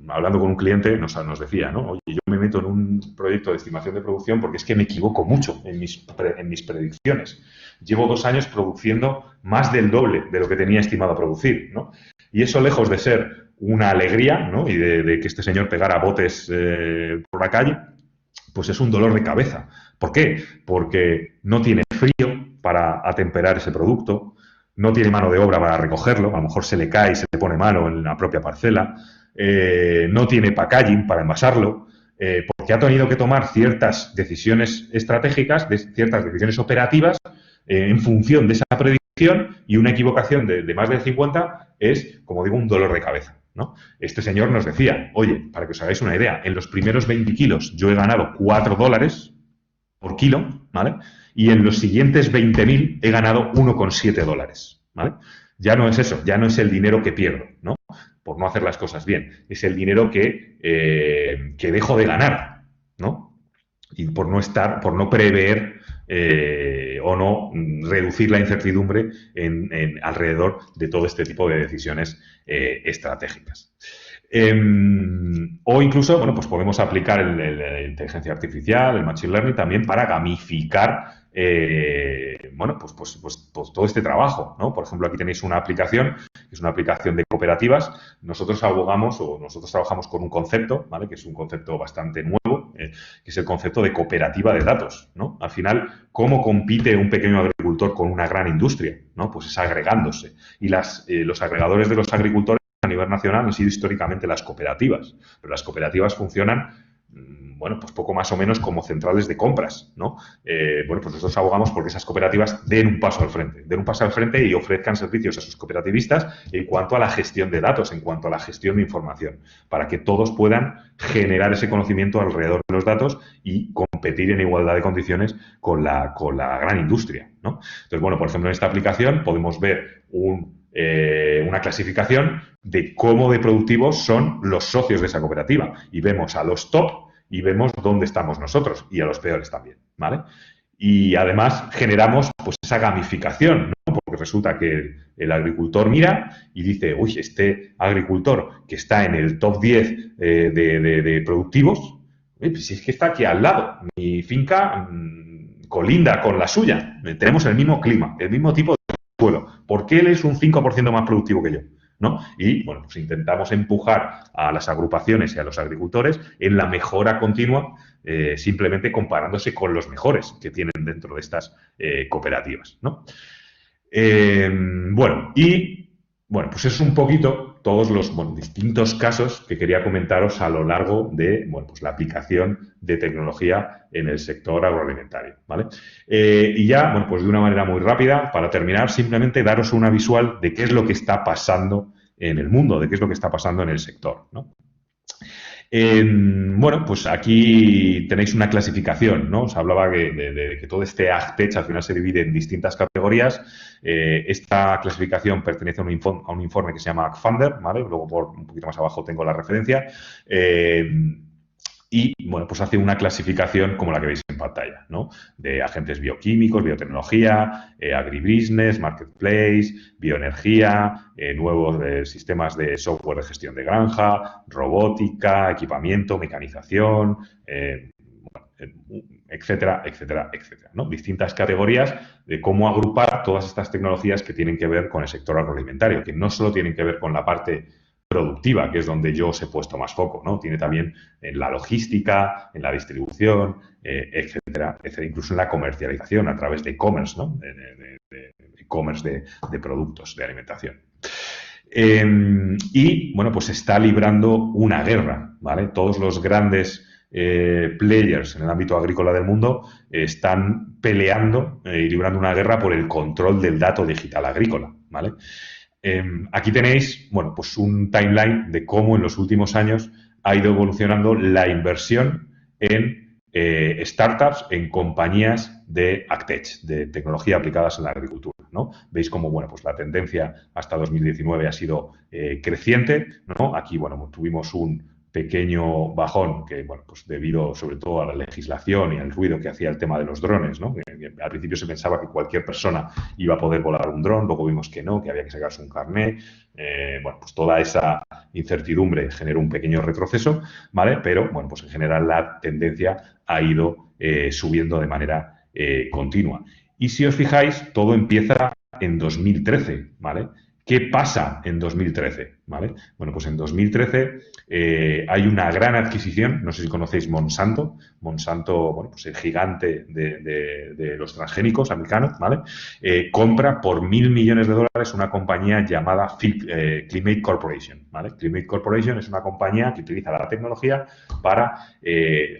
hablando con un cliente, nos decía, ¿no? Oye, yo me meto en un proyecto de estimación de producción porque es que me equivoco mucho en mis predicciones. Llevo 2 años produciendo más del doble de lo que tenía estimado producir, ¿no? Y eso, lejos de ser una alegría, ¿no? Y de que este señor pegara botes por la calle, pues es un dolor de cabeza. ¿Por qué? Porque no tiene frío para atemperar ese producto, no tiene mano de obra para recogerlo, a lo mejor se le cae y se le pone malo en la propia parcela, no tiene packaging para envasarlo, porque ha tenido que tomar ciertas decisiones estratégicas, ciertas decisiones operativas en función de esa predicción, y una equivocación de más del 50 es, como digo, un dolor de cabeza, ¿no? Este señor nos decía, oye, para que os hagáis una idea, en los primeros 20 kilos yo he ganado $4 por kilo, ¿vale? y en los siguientes 20.000 he ganado 1,7 dólares, ¿vale? Ya no es eso, ya no es el dinero que pierdo, ¿no? Por no hacer las cosas bien. Es el dinero que dejo de ganar, ¿no? Y por no prever o no reducir la incertidumbre alrededor de todo este tipo de decisiones estratégicas. O incluso, bueno, pues podemos aplicar la inteligencia artificial, el machine learning también para gamificar, bueno, pues todo este trabajo, ¿no? Por ejemplo, aquí tenéis una aplicación, que es una aplicación de cooperativas. Nosotros trabajamos con un concepto, ¿vale? Que es un concepto bastante nuevo, que es el concepto de cooperativa de datos, ¿no? Al final, ¿cómo compite un pequeño agricultor con una gran industria? ¿No? Pues es agregándose. Y los agregadores de los agricultores a nivel nacional han sido históricamente las cooperativas, pero las cooperativas funcionan, bueno, pues poco más o menos como centrales de compras, ¿no? Bueno, pues nosotros abogamos porque esas cooperativas den un paso al frente y ofrezcan servicios a sus cooperativistas en cuanto a la gestión de datos, en cuanto a la gestión de información, para que todos puedan generar ese conocimiento alrededor de los datos y competir en igualdad de condiciones con la gran industria, ¿no? Entonces, bueno, por ejemplo, en esta aplicación podemos ver una clasificación de cómo de productivos son los socios de esa cooperativa. Y vemos a los top y vemos dónde estamos nosotros y a los peores también, ¿vale? Y además generamos pues esa gamificación, ¿no? Porque resulta que el agricultor mira y dice, uy, este agricultor que está en el top 10 de productivos, pues si es que está aquí al lado, mi finca colinda con la suya, tenemos el mismo clima, el mismo tipo de suelo. ¿Por qué él es un 5% más productivo que yo? ¿No? Y, bueno, pues intentamos empujar a las agrupaciones y a los agricultores en la mejora continua, simplemente comparándose con los mejores que tienen dentro de estas cooperativas, ¿no? Bueno, pues es un poquito todos los distintos casos que quería comentaros a lo largo de, bueno, pues la aplicación de tecnología en el sector agroalimentario, ¿vale? Y ya, bueno, pues de una manera muy rápida, para terminar, simplemente daros una visual de qué es lo que está pasando en el mundo, de qué es lo que está pasando en el sector, ¿no? Bueno, pues aquí tenéis una clasificación, ¿no? Os hablaba de que todo este AgTech al final se divide en distintas categorías. Esta clasificación pertenece a un informe que se llama AgFunder, ¿vale? Luego un poquito más abajo tengo la referencia. Y, bueno, pues hace una clasificación como la que veis en pantalla, ¿no? De agentes bioquímicos, biotecnología, agribusiness, marketplace, bioenergía, nuevos sistemas de software de gestión de granja, robótica, equipamiento, mecanización, etcétera, etcétera, etcétera, ¿no? Distintas categorías de cómo agrupar todas estas tecnologías que tienen que ver con el sector agroalimentario, que no solo tienen que ver con la parte productiva, que es donde yo os he puesto más foco, ¿no? Tiene también en la logística, en la distribución, etcétera, etcétera, incluso en la comercialización a través de e-commerce, ¿no? De e-commerce de productos de alimentación. Y, bueno, pues está librando una guerra, ¿vale? Todos los grandes players en el ámbito agrícola del mundo están peleando y librando una guerra por el control del dato digital agrícola, ¿vale? Aquí tenéis, bueno, pues un timeline de cómo en los últimos años ha ido evolucionando la inversión en startups, en compañías de AgTech, de tecnología aplicadas en la agricultura, ¿no? Veis cómo, bueno, pues la tendencia hasta 2019 ha sido creciente, ¿no? Aquí, bueno, tuvimos un pequeño bajón que, bueno, pues debido sobre todo a la legislación y al ruido que hacía el tema de los drones, ¿no? Que al principio se pensaba que cualquier persona iba a poder volar un dron, luego vimos que no, que había que sacarse un carné. Bueno, pues toda esa incertidumbre generó un pequeño retroceso, ¿vale? Pero, bueno, pues en general la tendencia ha ido subiendo de manera continua. Y si os fijáis, todo empieza en 2013, ¿vale? ¿Qué pasa en 2013? ¿Vale? Bueno, pues en 2013 hay una gran adquisición, no sé si conocéis Monsanto, bueno, pues el gigante de los transgénicos americanos, ¿vale? Compra por $1.000 millones una compañía llamada Climate Corporation, ¿vale? Climate Corporation es una compañía que utiliza la tecnología para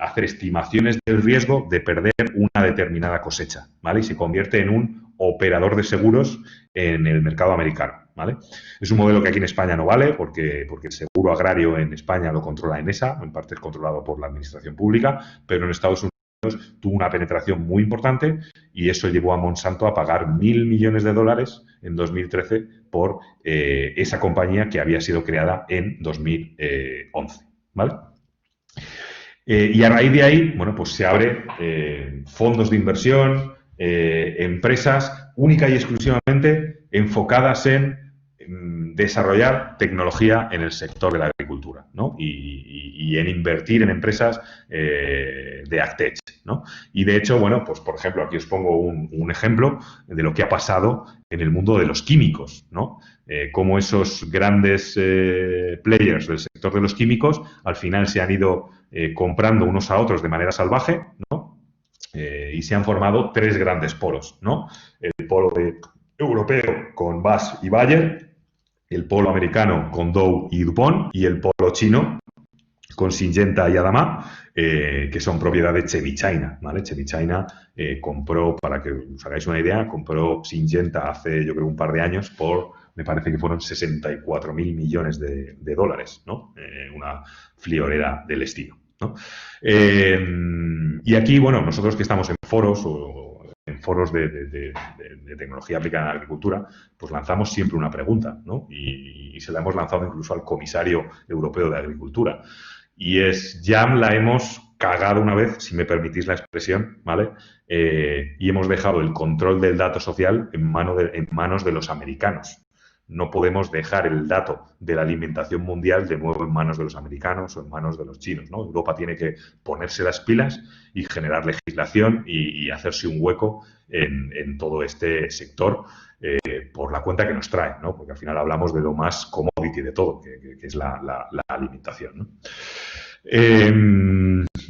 hacer estimaciones del riesgo de perder una determinada cosecha, ¿vale? Y se convierte en un operador de seguros en el mercado americano, ¿vale? Es un modelo que aquí en España no vale porque el seguro agrario en España lo controla Enesa, en parte es controlado por la administración pública, pero en Estados Unidos tuvo una penetración muy importante y eso llevó a Monsanto a pagar $1.000 millones en 2013 por esa compañía que había sido creada en 2011, ¿vale? Y a raíz de ahí, bueno, pues se abre fondos de inversión, empresas única y exclusivamente enfocadas en desarrollar tecnología en el sector de la agricultura, ¿no? Y en invertir en empresas de AgTech, ¿no? Y de hecho, bueno, pues por ejemplo, aquí os pongo un ejemplo de lo que ha pasado en el mundo de los químicos, ¿no? Cómo esos grandes players del sector de los químicos al final se han ido comprando unos a otros de manera salvaje, ¿no? Y se han formado 3 grandes polos, ¿no? El polo europeo con BASF y Bayer, el polo americano con Dow y DuPont y el polo chino con Syngenta y Adama, que son propiedad de Chevy China, ¿vale? Chevy China compró, para que os hagáis una idea, compró Syngenta hace, yo creo, un par de años por, me parece que fueron 64.000 millones de dólares, ¿no? Una friolera del estilo, ¿no? Y aquí, bueno, nosotros que estamos en foros de tecnología aplicada en la agricultura, pues lanzamos siempre una pregunta, ¿no? Y se la hemos lanzado incluso al comisario europeo de Agricultura. Y es, ya la hemos cagado una vez, si me permitís la expresión, ¿vale? Y hemos dejado el control del dato social en manos de los americanos. No podemos dejar el dato de la alimentación mundial de nuevo en manos de los americanos o en manos de los chinos, ¿no? Europa tiene que ponerse las pilas y generar legislación y hacerse un hueco en todo este sector por la cuenta que nos trae, ¿no? Porque al final hablamos de lo más commodity de todo, que es la alimentación, ¿no?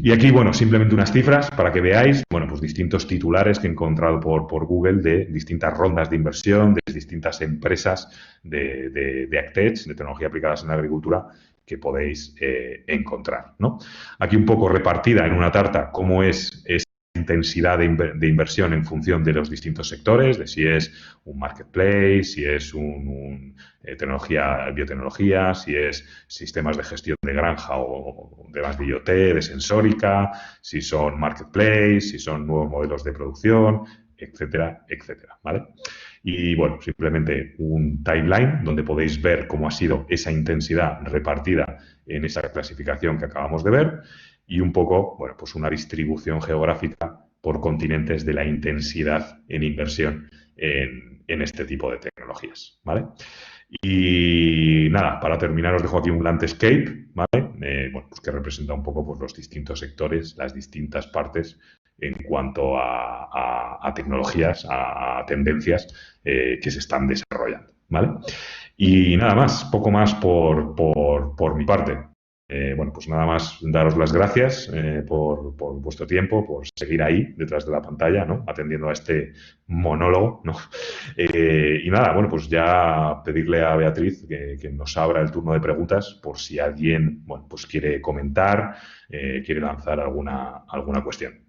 Y aquí, bueno, simplemente unas cifras para que veáis, bueno, pues distintos titulares que he encontrado por Google de distintas rondas de inversión, de distintas empresas de AgTech, de tecnología aplicadas en la agricultura, que podéis encontrar, ¿no? Aquí un poco repartida en una tarta cómo es intensidad de inversión en función de los distintos sectores, de si es un marketplace, si es biotecnología, si es sistemas de gestión de granja o de más de IoT, de sensórica, si son marketplace, si son nuevos modelos de producción, etcétera, etcétera, ¿vale? Y bueno, simplemente un timeline donde podéis ver cómo ha sido esa intensidad repartida en esa clasificación que acabamos de ver y un poco, bueno, pues una distribución geográfica por continentes de la intensidad en inversión en este tipo de tecnologías, ¿vale? Y nada, para terminar os dejo aquí un landscape, ¿vale? Bueno, pues que representa un poco pues, los distintos sectores, las distintas partes en cuanto a tecnologías, a tendencias que se están desarrollando, ¿vale? Y nada más, poco más por mi parte. Bueno, pues nada más daros las gracias por vuestro tiempo, por seguir ahí detrás de la pantalla, ¿no? Atendiendo a este monólogo, ¿no? Y nada, bueno, pues ya pedirle a Beatriz que nos abra el turno de preguntas por si alguien, bueno, pues quiere comentar, quiere lanzar alguna cuestión.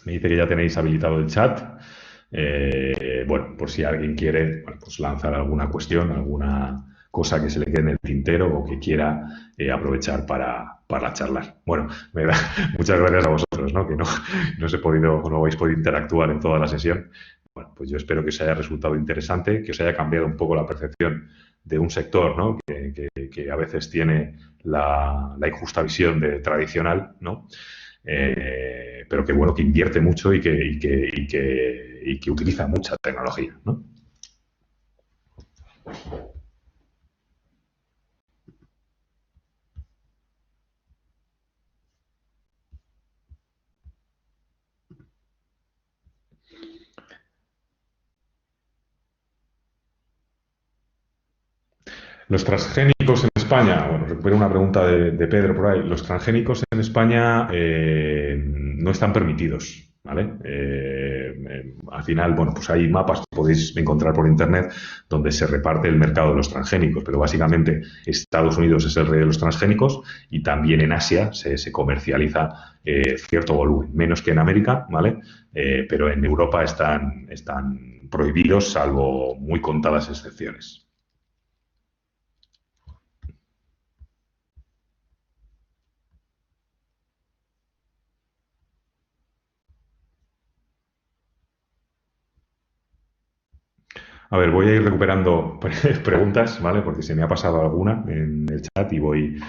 Me dice que ya tenéis habilitado el chat. Bueno, por si alguien quiere, bueno, pues lanzar alguna cuestión, alguna cosa que se le quede en el tintero o que quiera aprovechar para charlar. Bueno, muchas gracias a vosotros, ¿no? Que no habéis podido interactuar en toda la sesión. Bueno, pues yo espero que os haya resultado interesante, que os haya cambiado un poco la percepción de un sector, ¿no? Que a veces tiene la injusta visión de tradicional, ¿no? Pero que bueno, que invierte mucho y que utiliza mucha tecnología, ¿no? Los transgénicos en España, bueno, recupero una pregunta de Pedro por ahí. Los transgénicos en España no están permitidos, ¿vale? Al final, bueno, pues hay mapas que podéis encontrar por internet donde se reparte el mercado de los transgénicos, pero básicamente Estados Unidos es el rey de los transgénicos y también en Asia se comercializa cierto volumen, menos que en América, ¿vale? Pero en Europa están prohibidos, salvo muy contadas excepciones. A ver, voy a ir recuperando preguntas, ¿vale? Porque se me ha pasado alguna en el chat y voy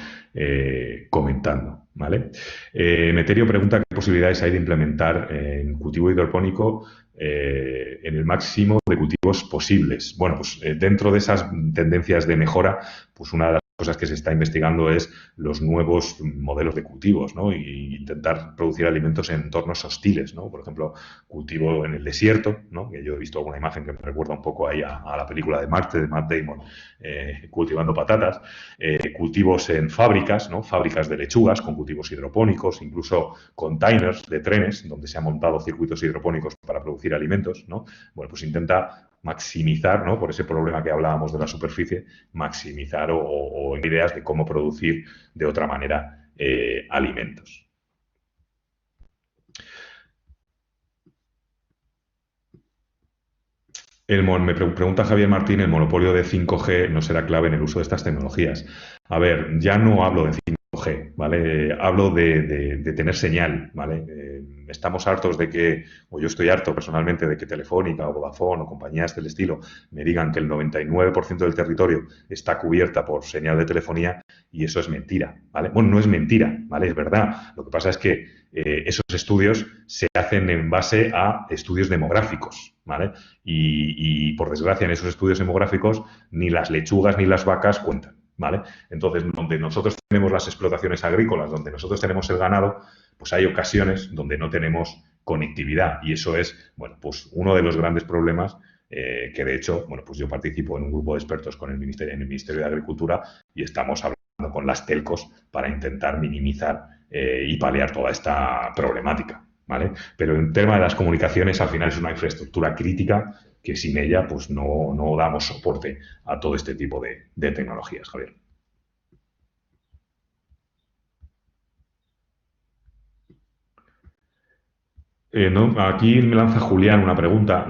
comentando, ¿vale? Meterio pregunta qué posibilidades hay de implementar en cultivo hidropónico en el máximo de cultivos posibles. Bueno, pues dentro de esas tendencias de mejora, pues una de las cosas que se está investigando es los nuevos modelos de cultivos, ¿no? Y intentar producir alimentos en entornos hostiles, ¿no? Por ejemplo, cultivo en el desierto, ¿no? Que yo he visto alguna imagen que me recuerda un poco ahí a la película de Marte, de Matt Damon, cultivando patatas. Cultivos en fábricas, ¿no? Fábricas de lechugas con cultivos hidropónicos, incluso containers de trenes donde se han montado circuitos hidropónicos para producir alimentos, ¿no? Bueno, pues intenta maximizar, ¿no? Por ese problema que hablábamos de la superficie, maximizar o ideas de cómo producir de otra manera alimentos. Me pregunta Javier Martín, ¿el monopolio de 5G no será clave en el uso de estas tecnologías? A ver, ya no hablo de 5G, ¿vale? Hablo de tener señal, ¿vale? Estamos hartos de que, o yo estoy harto personalmente de que Telefónica o Vodafone o compañías del estilo me digan que el 99% del territorio está cubierta por señal de telefonía y eso es mentira, ¿vale? Bueno, no es mentira, ¿vale? Es verdad. Lo que pasa es que esos estudios se hacen en base a estudios demográficos, ¿vale? Y por desgracia en esos estudios demográficos ni las lechugas ni las vacas cuentan, ¿vale? Entonces, donde nosotros tenemos las explotaciones agrícolas, donde nosotros tenemos el ganado, pues hay ocasiones donde no tenemos conectividad y eso es, bueno, pues uno de los grandes problemas que de hecho, bueno, pues yo participo en un grupo de expertos con en el Ministerio de Agricultura y estamos hablando con las telcos para intentar minimizar y paliar toda esta problemática, ¿vale? Pero en tema de las comunicaciones, al final es una infraestructura crítica que sin ella pues no damos soporte a todo este tipo de tecnologías, Javier. No, aquí me lanza Julián una pregunta.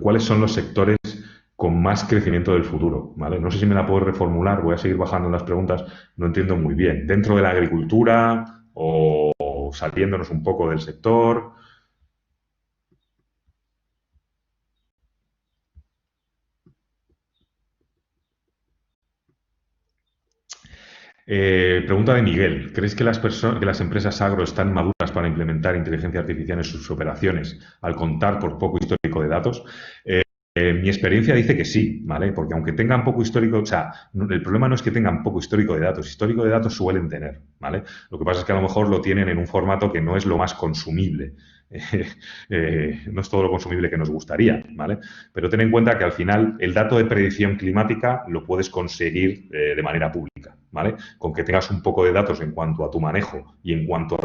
¿Cuáles son los sectores con más crecimiento del futuro? ¿Vale? No sé si me la puedo reformular, voy a seguir bajando en las preguntas, no entiendo muy bien. ¿Dentro de la agricultura o saliéndonos un poco del sector? Pregunta de Miguel. ¿Crees que que las empresas agro están maduras para implementar inteligencia artificial en sus operaciones al contar por poco histórico de datos? Mi experiencia dice que sí, ¿vale? Porque aunque tengan poco histórico, o sea, el problema no es que tengan poco histórico de datos suelen tener, ¿vale? Lo que pasa es que a lo mejor lo tienen en un formato que no es lo más consumible. No es todo lo consumible que nos gustaría, ¿vale? Pero ten en cuenta que al final el dato de predicción climática lo puedes conseguir de manera pública, ¿vale? Con que tengas un poco de datos en cuanto a tu manejo y en cuanto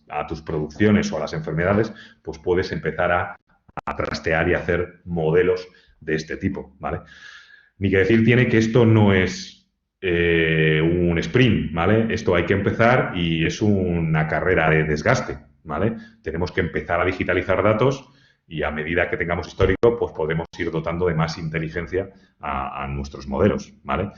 a tus producciones o a las enfermedades, pues puedes empezar a trastear y hacer modelos de este tipo, ¿vale? Ni que decir tiene que esto no es un sprint, ¿vale? Esto hay que empezar y es una carrera de desgaste, ¿vale? Tenemos que empezar a digitalizar datos y a medida que tengamos histórico, pues podemos ir dotando de más inteligencia a nuestros modelos, ¿vale?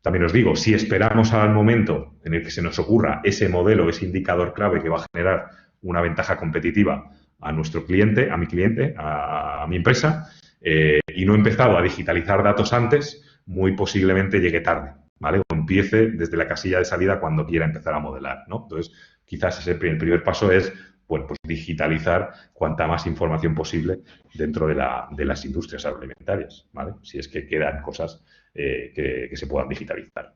También os digo, si esperamos al momento en el que se nos ocurra ese modelo, ese indicador clave que va a generar una ventaja competitiva a nuestro cliente, a mi cliente, a mi empresa, y no he empezado a digitalizar datos antes, muy posiblemente llegue tarde, ¿vale? O empiece desde la casilla de salida cuando quiera empezar a modelar, ¿no? Entonces, quizás el primer paso es, bueno, pues digitalizar cuanta más información posible dentro de las industrias agroalimentarias, ¿vale? Si es que quedan cosas que se puedan digitalizar.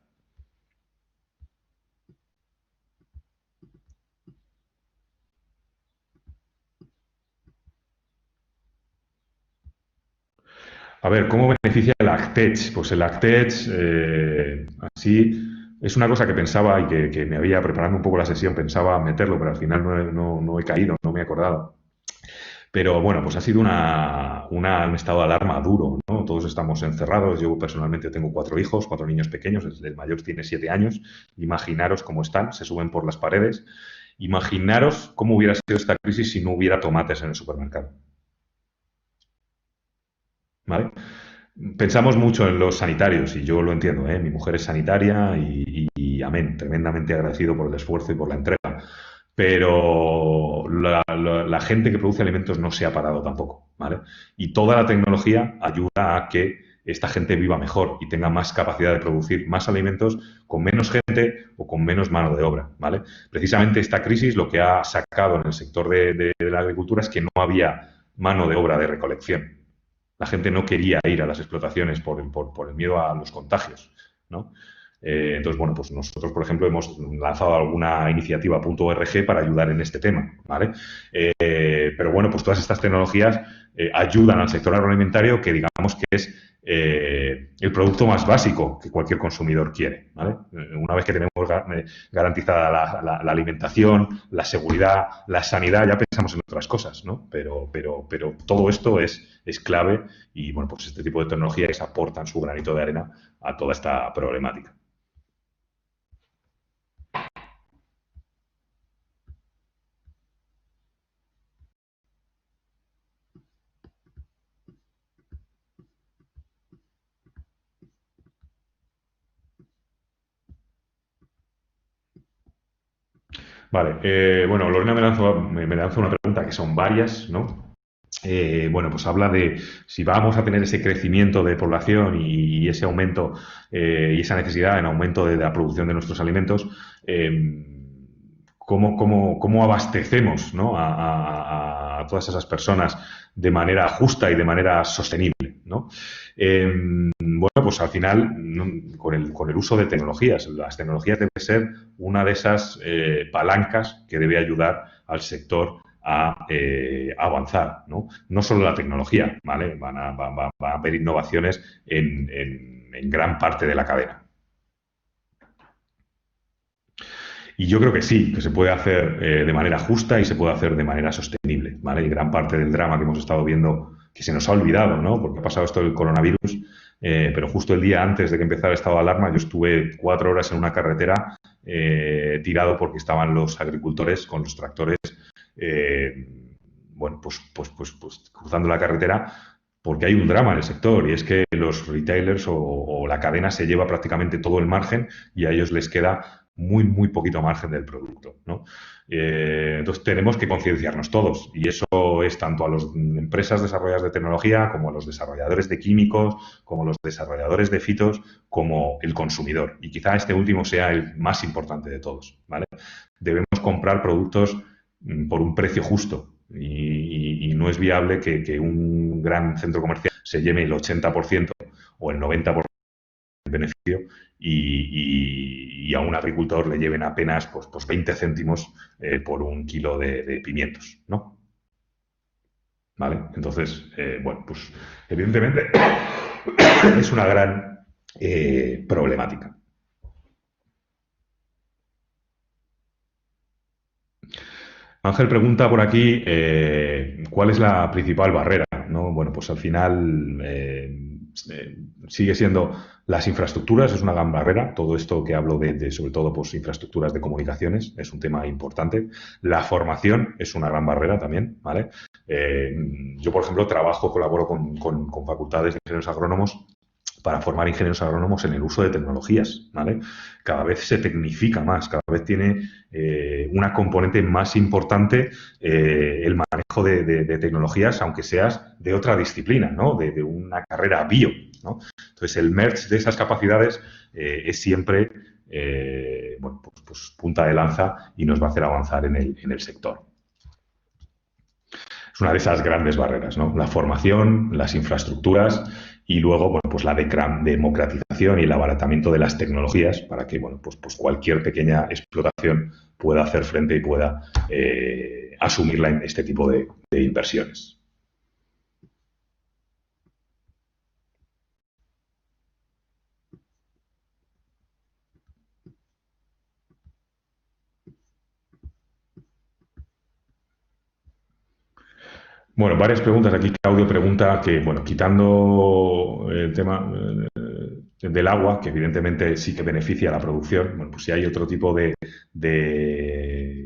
A ver, ¿cómo beneficia el ACTech? Pues el ACTech, así, es una cosa que pensaba y que me había preparando un poco la sesión, pensaba meterlo, pero al final no he caído, no me he acordado. Pero bueno, pues ha sido un estado de alarma duro, ¿no? Todos estamos encerrados. Yo personalmente tengo 4 hijos, 4 niños pequeños, el mayor tiene 7 años. Imaginaros cómo están, se suben por las paredes. Imaginaros cómo hubiera sido esta crisis si no hubiera tomates en el supermercado, ¿vale? Pensamos mucho en los sanitarios y yo lo entiendo, ¿eh? Mi mujer es sanitaria y amén, tremendamente agradecido por el esfuerzo y por la entrega. pero la gente que produce alimentos no se ha parado tampoco, ¿vale? Y toda la tecnología ayuda a que esta gente viva mejor y tenga más capacidad de producir más alimentos con menos gente o con menos mano de obra, ¿vale? Precisamente esta crisis lo que ha sacado en el sector de la agricultura es que no había mano de obra de recolección. La gente no quería ir a las explotaciones por el miedo a los contagios, ¿no? Entonces, bueno, pues nosotros, por ejemplo, hemos lanzado alguna iniciativa .org para ayudar en este tema, ¿vale? Pero bueno, pues todas estas tecnologías ayudan al sector agroalimentario, que digamos que es el producto más básico que cualquier consumidor quiere, ¿vale? Una vez que tenemos garantizada la alimentación, la seguridad, la sanidad, ya pensamos en otras cosas, ¿no? Pero todo esto es clave y, bueno, pues este tipo de tecnologías aportan su granito de arena a toda esta problemática. Vale, bueno, Lorena me lanza una pregunta que son varias, ¿no? Bueno, pues habla de si vamos a tener ese crecimiento de población y ese aumento y esa necesidad en aumento de la producción de nuestros alimentos, ¿cómo abastecemos, ¿no? a todas esas personas de manera justa y de manera sostenible, ¿no? Bueno, pues al final, con el uso de tecnologías, las tecnologías deben ser una de esas palancas que debe ayudar al sector a avanzar, ¿no? No solo la tecnología, ¿vale? Va a haber innovaciones en gran parte de la cadena. Y yo creo que sí, que se puede hacer de manera justa y se puede hacer de manera sostenible, ¿vale? Y gran parte del drama que hemos estado viendo, que se nos ha olvidado, ¿no? Porque ha pasado esto del coronavirus, pero justo el día antes de que empezara el estado de alarma, yo estuve 4 horas en una carretera tirado porque estaban los agricultores con los tractores, bueno, pues cruzando la carretera, porque hay un drama en el sector y es que los retailers o la cadena se lleva prácticamente todo el margen y a ellos les queda muy poquito margen del producto, ¿no? Entonces tenemos que concienciarnos todos y eso es tanto a las empresas desarrolladoras de tecnología como a los desarrolladores de químicos, como a los desarrolladores de fitos, como el consumidor. Y quizá este último sea el más importante de todos, ¿vale? Debemos comprar productos por un precio justo y no es viable que un gran centro comercial se lleve el 80% o el 90% del beneficio y a un agricultor le lleven apenas pues 20 céntimos por un kilo de pimientos, ¿no? ¿Vale? Entonces, bueno, pues evidentemente es una gran problemática. Ángel pregunta por aquí cuál es la principal barrera, ¿no? Bueno, pues al final sigue siendo las infraestructuras, es una gran barrera. Todo esto que hablo sobre todo, pues infraestructuras de comunicaciones, es un tema importante. La formación es una gran barrera también, ¿vale? Yo, por ejemplo, colaboro con facultades de ingenieros agrónomos para formar ingenieros agrónomos en el uso de tecnologías, ¿vale? Cada vez se tecnifica más, cada vez tiene una componente más importante el manejo de tecnologías, aunque seas de otra disciplina, ¿no? De una carrera bio, ¿no? Entonces, el merge de esas capacidades es siempre, bueno, pues punta de lanza y nos va a hacer avanzar en el sector. Es una de esas grandes barreras, ¿no? La formación, las infraestructuras y luego, bueno, pues la democratización y el abaratamiento de las tecnologías para que, bueno, pues cualquier pequeña explotación pueda hacer frente y pueda asumirla en este tipo de inversiones. Bueno, varias preguntas aquí. Claudio pregunta que, bueno, quitando el tema del agua, que evidentemente sí que beneficia a la producción, bueno, pues si hay otro tipo de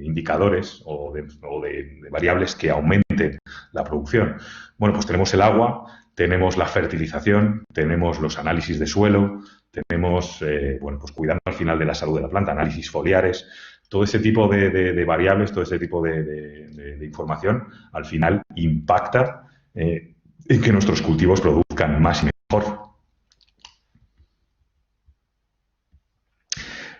indicadores o de variables que aumenten la producción. Bueno, pues tenemos el agua, tenemos la fertilización, tenemos los análisis de suelo, tenemos, bueno, pues cuidando al final de la salud de la planta, análisis foliares, todo ese tipo de variables, todo ese tipo de información, al final impacta en que nuestros cultivos produzcan más y mejor.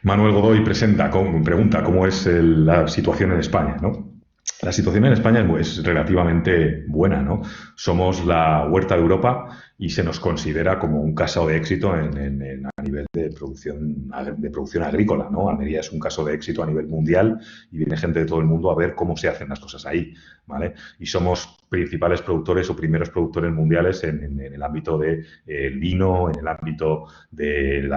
Manuel Godoy pregunta cómo es la situación en España, ¿no? La situación en España es relativamente buena, ¿no? Somos la huerta de Europa y se nos considera como un caso de éxito a nivel de producción agrícola, ¿no? Almería es un caso de éxito a nivel mundial y viene gente de todo el mundo a ver cómo se hacen las cosas ahí, ¿vale? Y somos principales productores o primeros productores mundiales en el ámbito del vino, en el ámbito del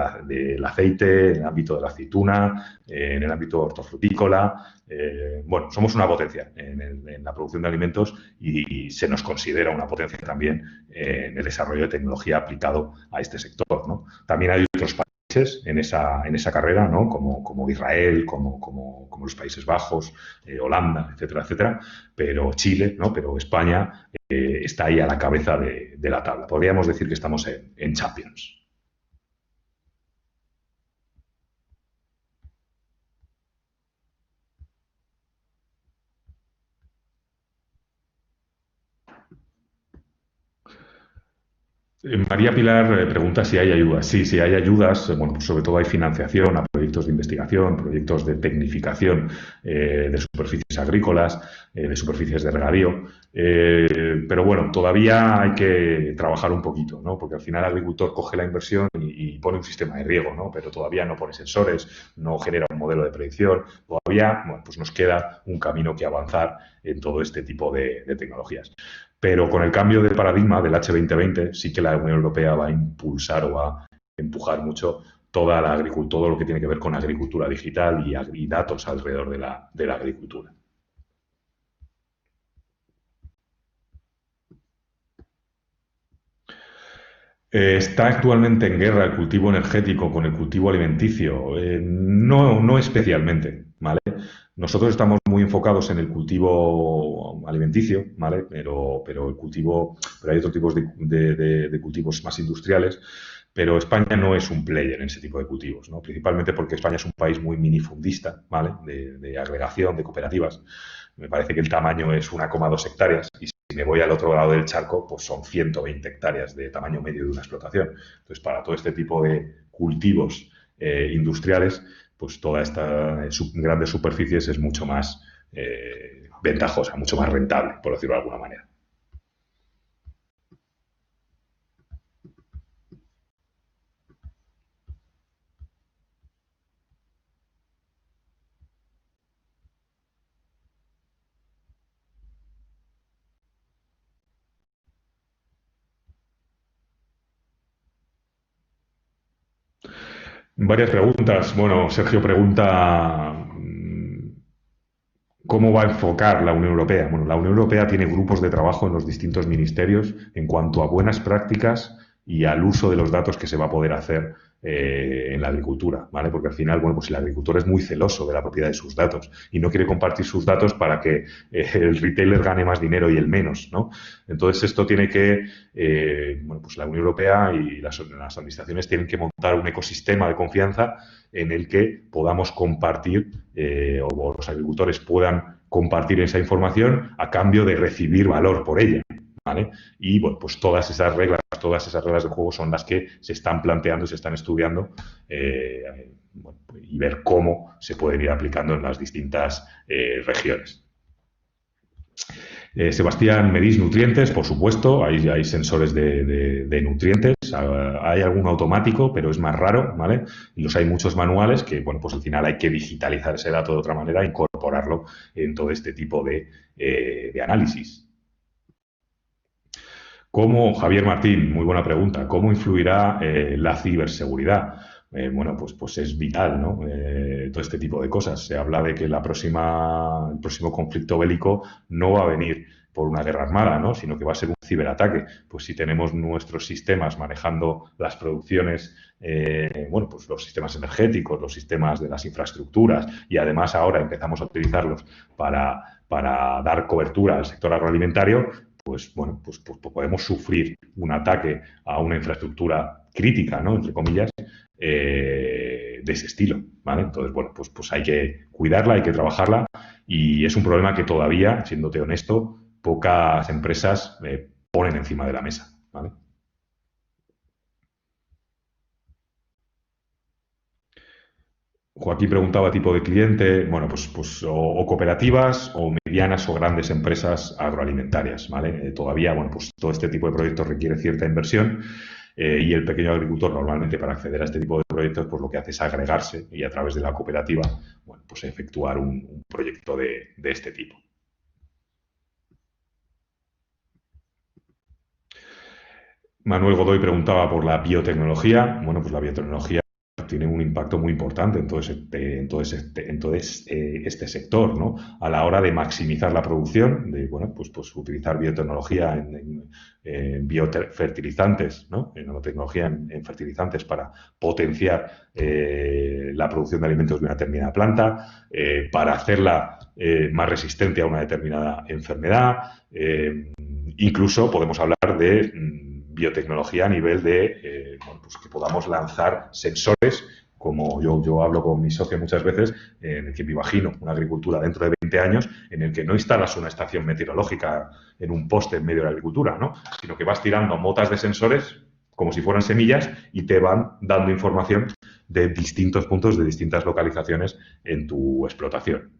aceite, en el ámbito de la aceituna, en el ámbito hortofrutícola. Bueno, somos una potencia en la producción de alimentos y se nos considera una potencia también en el desarrollo de tecnología aplicado a este sector, ¿no? También hay otros países en esa carrera, ¿no? Como Israel, como los Países Bajos, Holanda, etcétera, etcétera, pero Chile, ¿no? Pero España está ahí a la cabeza de la tabla. Podríamos decir que estamos en Champions. María Pilar pregunta si hay ayudas. Sí, sí hay ayudas. Bueno, pues sobre todo hay financiación a proyectos de investigación, proyectos de tecnificación de superficies agrícolas, de superficies de regadío. Pero bueno, todavía hay que trabajar un poquito, ¿no? Porque al final el agricultor coge la inversión y pone un sistema de riego, ¿no? Pero todavía no pone sensores, no genera un modelo de predicción. Todavía, bueno, pues nos queda un camino que avanzar en todo este tipo de tecnologías. Pero con el cambio de paradigma del H2020 sí que la Unión Europea va a impulsar o va a empujar mucho todo lo que tiene que ver con agricultura digital y datos alrededor de la agricultura. ¿Está actualmente en guerra el cultivo energético con el cultivo alimenticio? No, no especialmente, ¿vale? Nosotros estamos muy enfocados en el cultivo alimenticio, ¿vale? Pero hay otros tipos de cultivos más industriales, pero España no es un player en ese tipo de cultivos, ¿no? Principalmente porque España es un país muy minifundista, ¿vale? De agregación, de cooperativas. Me parece que el tamaño es 1,2 hectáreas y si me voy al otro lado del charco, pues son 120 hectáreas de tamaño medio de una explotación. Entonces, para todo este tipo de cultivos industriales, pues toda esta grandes superficies es mucho más ventajosa, mucho más rentable, por decirlo de alguna manera. Varias preguntas. Bueno, Sergio pregunta ¿cómo va a enfocar la Unión Europea? Bueno, la Unión Europea tiene grupos de trabajo en los distintos ministerios en cuanto a buenas prácticas y al uso de los datos que se va a poder hacer en la agricultura, ¿vale? Porque al final, bueno, pues el agricultor es muy celoso de la propiedad de sus datos y no quiere compartir sus datos para que el retailer gane más dinero y él menos, ¿no? Entonces esto tiene que, bueno, pues la Unión Europea y las administraciones tienen que montar un ecosistema de confianza en el que podamos compartir o los agricultores puedan compartir esa información a cambio de recibir valor por ella, ¿vale? Y bueno, pues todas esas reglas de juego son las que se están planteando y se están estudiando bueno, y ver cómo se pueden ir aplicando en las distintas regiones. Sebastián, ¿medís nutrientes? Por supuesto, hay sensores de nutrientes, hay algún automático, pero es más raro, ¿vale? Y los hay muchos manuales que, bueno, pues al final hay que digitalizar ese dato de otra manera e incorporarlo en todo este tipo de análisis. Javier Martín, muy buena pregunta, ¿cómo influirá la ciberseguridad? Bueno, pues es vital, ¿no? Todo este tipo de cosas. Se habla de que el próximo conflicto bélico no va a venir por una guerra armada, ¿no? Sino que va a ser un ciberataque. Pues si tenemos nuestros sistemas manejando las producciones, bueno, pues los sistemas energéticos, los sistemas de las infraestructuras y además ahora empezamos a utilizarlos para dar cobertura al sector agroalimentario, pues bueno, pues podemos sufrir un ataque a una infraestructura crítica, ¿no? Entre comillas, de ese estilo, ¿vale? Entonces, bueno, pues hay que cuidarla, hay que trabajarla y es un problema que todavía, siéndote honesto, pocas empresas ponen encima de la mesa, ¿vale? Joaquín preguntaba tipo de cliente, bueno, pues o cooperativas o medianas o grandes empresas agroalimentarias, ¿vale? Todavía, bueno, pues todo este tipo de proyectos requiere cierta inversión y el pequeño agricultor normalmente para acceder a este tipo de proyectos pues lo que hace es agregarse y a través de la cooperativa, bueno, pues efectuar un proyecto de este tipo. Manuel Godoy preguntaba por la biotecnología. Bueno, pues la biotecnología tiene un impacto muy importante en todo este sector, ¿no? A la hora de maximizar la producción, de bueno, pues utilizar biotecnología en biofertilizantes, ¿no? En nanotecnología en fertilizantes para potenciar la producción de alimentos de una determinada planta, para hacerla más resistente a una determinada enfermedad. Incluso podemos hablar de biotecnología a nivel de bueno, pues que podamos lanzar sensores, como yo hablo con mi socio muchas veces, en el que me imagino una agricultura dentro de 20 años en el que no instalas una estación meteorológica en un poste en medio de la agricultura, ¿no? Sino que vas tirando motas de sensores como si fueran semillas y te van dando información de distintos puntos, de distintas localizaciones en tu explotación.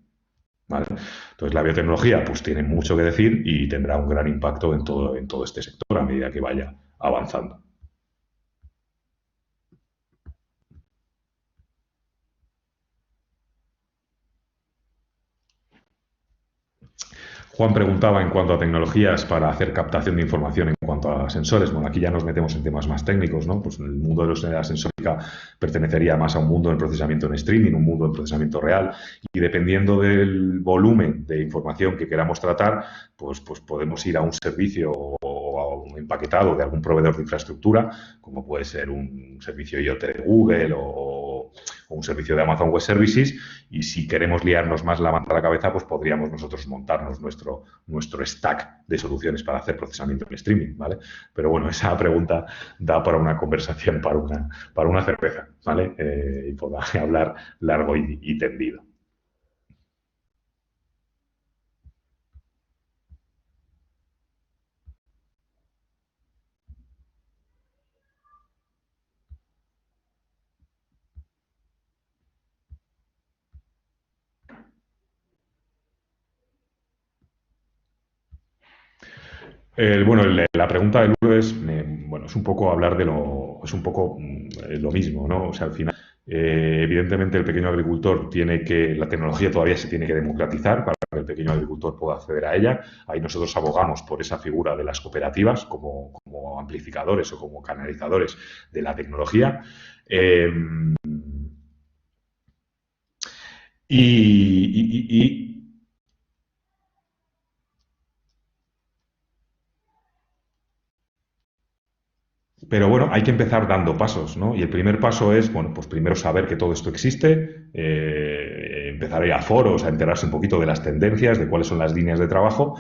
¿Vale? Entonces, la biotecnología pues, tiene mucho que decir y tendrá un gran impacto en todo este sector a medida que vaya avanzando. Juan preguntaba en cuanto a tecnologías para hacer captación de información en cuanto a sensores. Bueno, aquí ya nos metemos en temas más técnicos, ¿no? Pues el mundo de la sensórica pertenecería más a un mundo del procesamiento en streaming, un mundo del procesamiento real, y dependiendo del volumen de información que queramos tratar, pues podemos ir a un servicio o a un empaquetado de algún proveedor de infraestructura, como puede ser un servicio IoT de Google o un servicio de Amazon Web Services, y si queremos liarnos más la manta a la cabeza, pues podríamos nosotros montarnos nuestro stack de soluciones para hacer procesamiento en streaming, ¿vale? Pero bueno, esa pregunta da para una conversación, para una cerveza, ¿vale? Y podrá hablar largo y tendido. Bueno, la pregunta de Lourdes, bueno, es un poco hablar de es un poco lo mismo, ¿no? O sea, al final, evidentemente el pequeño agricultor la tecnología todavía se tiene que democratizar para que el pequeño agricultor pueda acceder a ella. Ahí nosotros abogamos por esa figura de las cooperativas como amplificadores o como canalizadores de la tecnología. Y Pero bueno, hay que empezar dando pasos, ¿no? Y el primer paso es, bueno, pues primero saber que todo esto existe, empezar a ir a foros, a enterarse un poquito de las tendencias, de cuáles son las líneas de trabajo.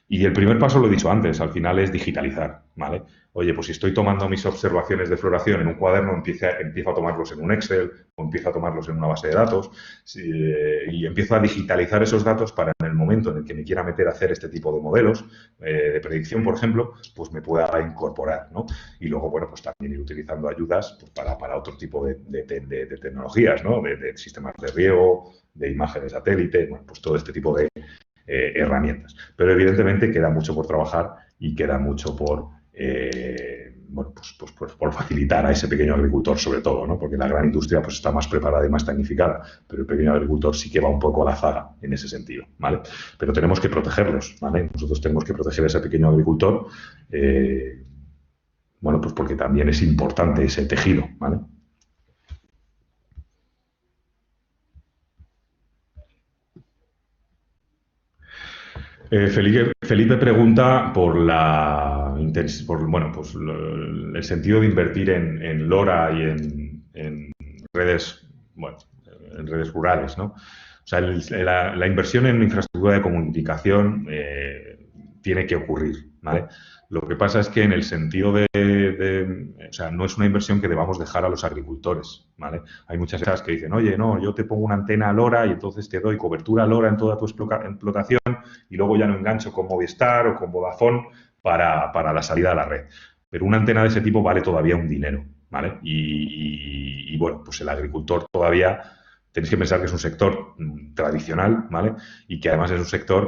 Y el primer paso, lo he dicho antes, al final es digitalizar, ¿vale? Oye, pues si estoy tomando mis observaciones de floración en un cuaderno, empiezo a tomarlos en un Excel o empiezo a tomarlos en una base de datos y empiezo a digitalizar esos datos para en el momento en el que me quiera meter a hacer este tipo de modelos de predicción, por ejemplo, pues me pueda incorporar, ¿no? Y luego, bueno, pues también ir utilizando ayudas pues, para otro tipo de tecnologías, ¿no? De sistemas de riego, de imágenes satélite, bueno, pues todo este tipo de herramientas. Pero evidentemente queda mucho por trabajar y queda mucho por, bueno, pues por facilitar a ese pequeño agricultor sobre todo, ¿no? Porque la gran industria pues está más preparada y más tecnificada, pero el pequeño agricultor sí que va un poco a la zaga en ese sentido, ¿vale? Pero tenemos que protegerlos, ¿vale? Nosotros tenemos que proteger a ese pequeño agricultor, bueno, pues porque también es importante ese tejido, ¿vale? Felipe pregunta bueno, pues el sentido de invertir en LoRa y en redes, bueno, en redes rurales, ¿no? O sea, la inversión en infraestructura de comunicación tiene que ocurrir, ¿vale? Lo que pasa es que en el sentido o sea, no es una inversión que debamos dejar a los agricultores, ¿vale? Hay muchas empresas que dicen, oye, no, yo te pongo una antena LoRa y entonces te doy cobertura LoRa en toda tu explotación y luego ya no engancho con Movistar o con Vodafone para la salida a la red. Pero una antena de ese tipo vale todavía un dinero, ¿vale? Y bueno, pues el agricultor todavía, tenéis que pensar que es un sector tradicional, ¿vale? Y que además es un sector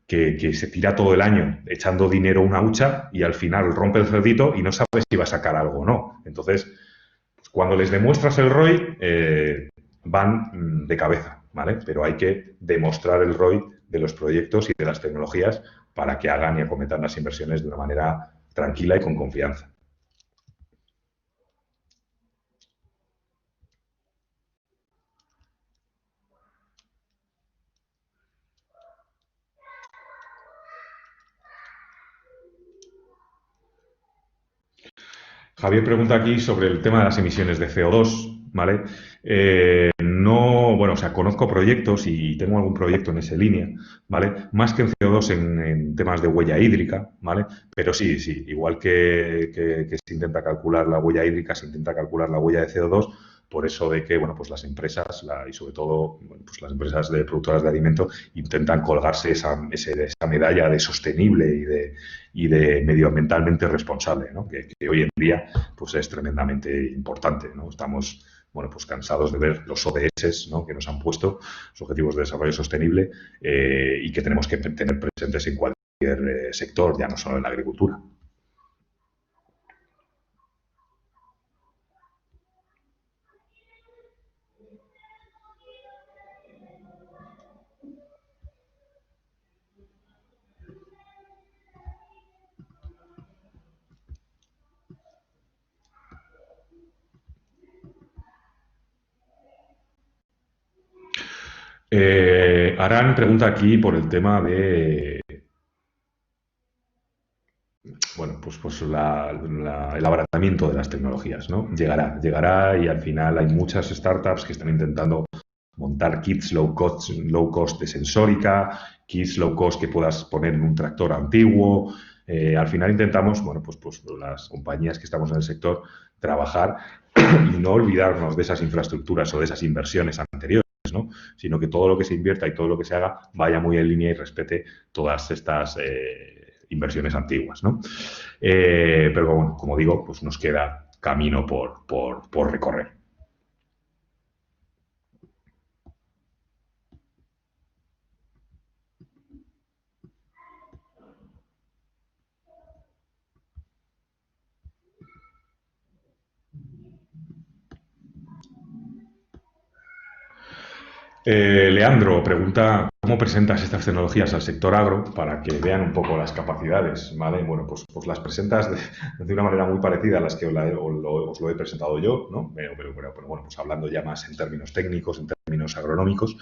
que se tira todo el año echando dinero a una hucha y al final rompe el cerdito y no sabes si va a sacar algo o no. Entonces, pues cuando les demuestras el ROI, van de cabeza, ¿vale? Pero hay que demostrar el ROI de los proyectos y de las tecnologías para que hagan y acometan las inversiones de una manera tranquila y con confianza. Javier pregunta aquí sobre el tema de las emisiones de CO2, ¿vale? No, bueno, o sea, conozco proyectos y tengo algún proyecto en esa línea, ¿vale? Más que en CO2 en temas de huella hídrica, ¿vale? Pero sí, sí, igual que se intenta calcular la huella hídrica, se intenta calcular la huella de CO2, por eso de que, bueno, pues las empresas, y sobre todo bueno, pues las empresas de productoras de alimentos, intentan colgarse esa medalla de sostenible y de medioambientalmente responsable, ¿no? Que hoy en día pues es tremendamente importante, ¿no? Estamos, bueno, pues cansados de ver los ODS, ¿no? Que nos han puesto, los Objetivos de Desarrollo Sostenible, y que tenemos que tener presentes en cualquier sector, ya no solo en la agricultura. Aran pregunta aquí por el tema de, bueno, pues el abaratamiento de las tecnologías, ¿no? Llegará y al final hay muchas startups que están intentando montar kits low cost de sensórica, kits low cost que puedas poner en un tractor antiguo. Al final intentamos, bueno, pues las compañías que estamos en el sector, trabajar y no olvidarnos de esas infraestructuras o de esas inversiones anteriores, ¿no? Sino que todo lo que se invierta y todo lo que se haga vaya muy en línea y respete todas estas inversiones antiguas, ¿no? Pero bueno, como digo, pues nos queda camino por recorrer. Leandro pregunta, ¿cómo presentas estas tecnologías al sector agro para que vean un poco las capacidades? ¿Vale? Bueno, pues las presentas de una manera muy parecida a las que os lo he presentado yo, ¿no? Pero bueno, pues hablando ya más en términos técnicos, en términos agronómicos,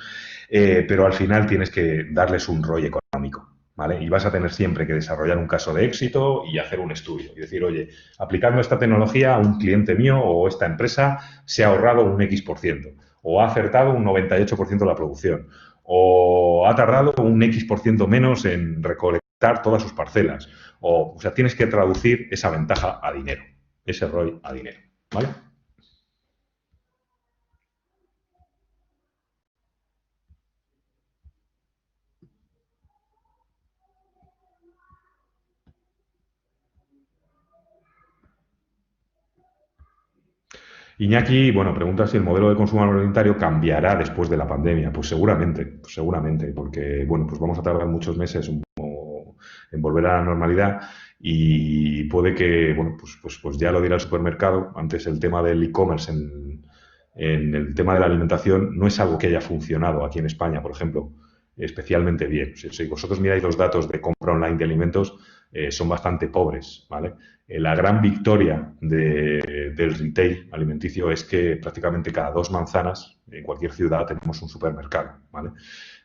pero al final tienes que darles un ROI económico. ¿Vale? Y vas a tener siempre que desarrollar un caso de éxito y hacer un estudio. Y decir, oye, aplicando esta tecnología a un cliente mío o esta empresa se ha ahorrado un X%, o ha acertado un 98% de la producción, o ha tardado un X% menos en recolectar todas sus parcelas. O sea, tienes que traducir esa ventaja a dinero, ese ROI a dinero. ¿Vale? Iñaki, bueno, pregunta si el modelo de consumo agroalimentario cambiará después de la pandemia. Pues seguramente, porque, bueno, pues vamos a tardar muchos meses en volver a la normalidad y puede que, bueno, pues ya lo dirá el supermercado. Antes el tema del e-commerce en el tema de la alimentación no es algo que haya funcionado aquí en España, por ejemplo, especialmente bien. Si vosotros miráis los datos de compra online de alimentos, son bastante pobres, ¿vale? La gran victoria del retail alimenticio es que prácticamente cada 2 manzanas en cualquier ciudad tenemos un supermercado, ¿vale?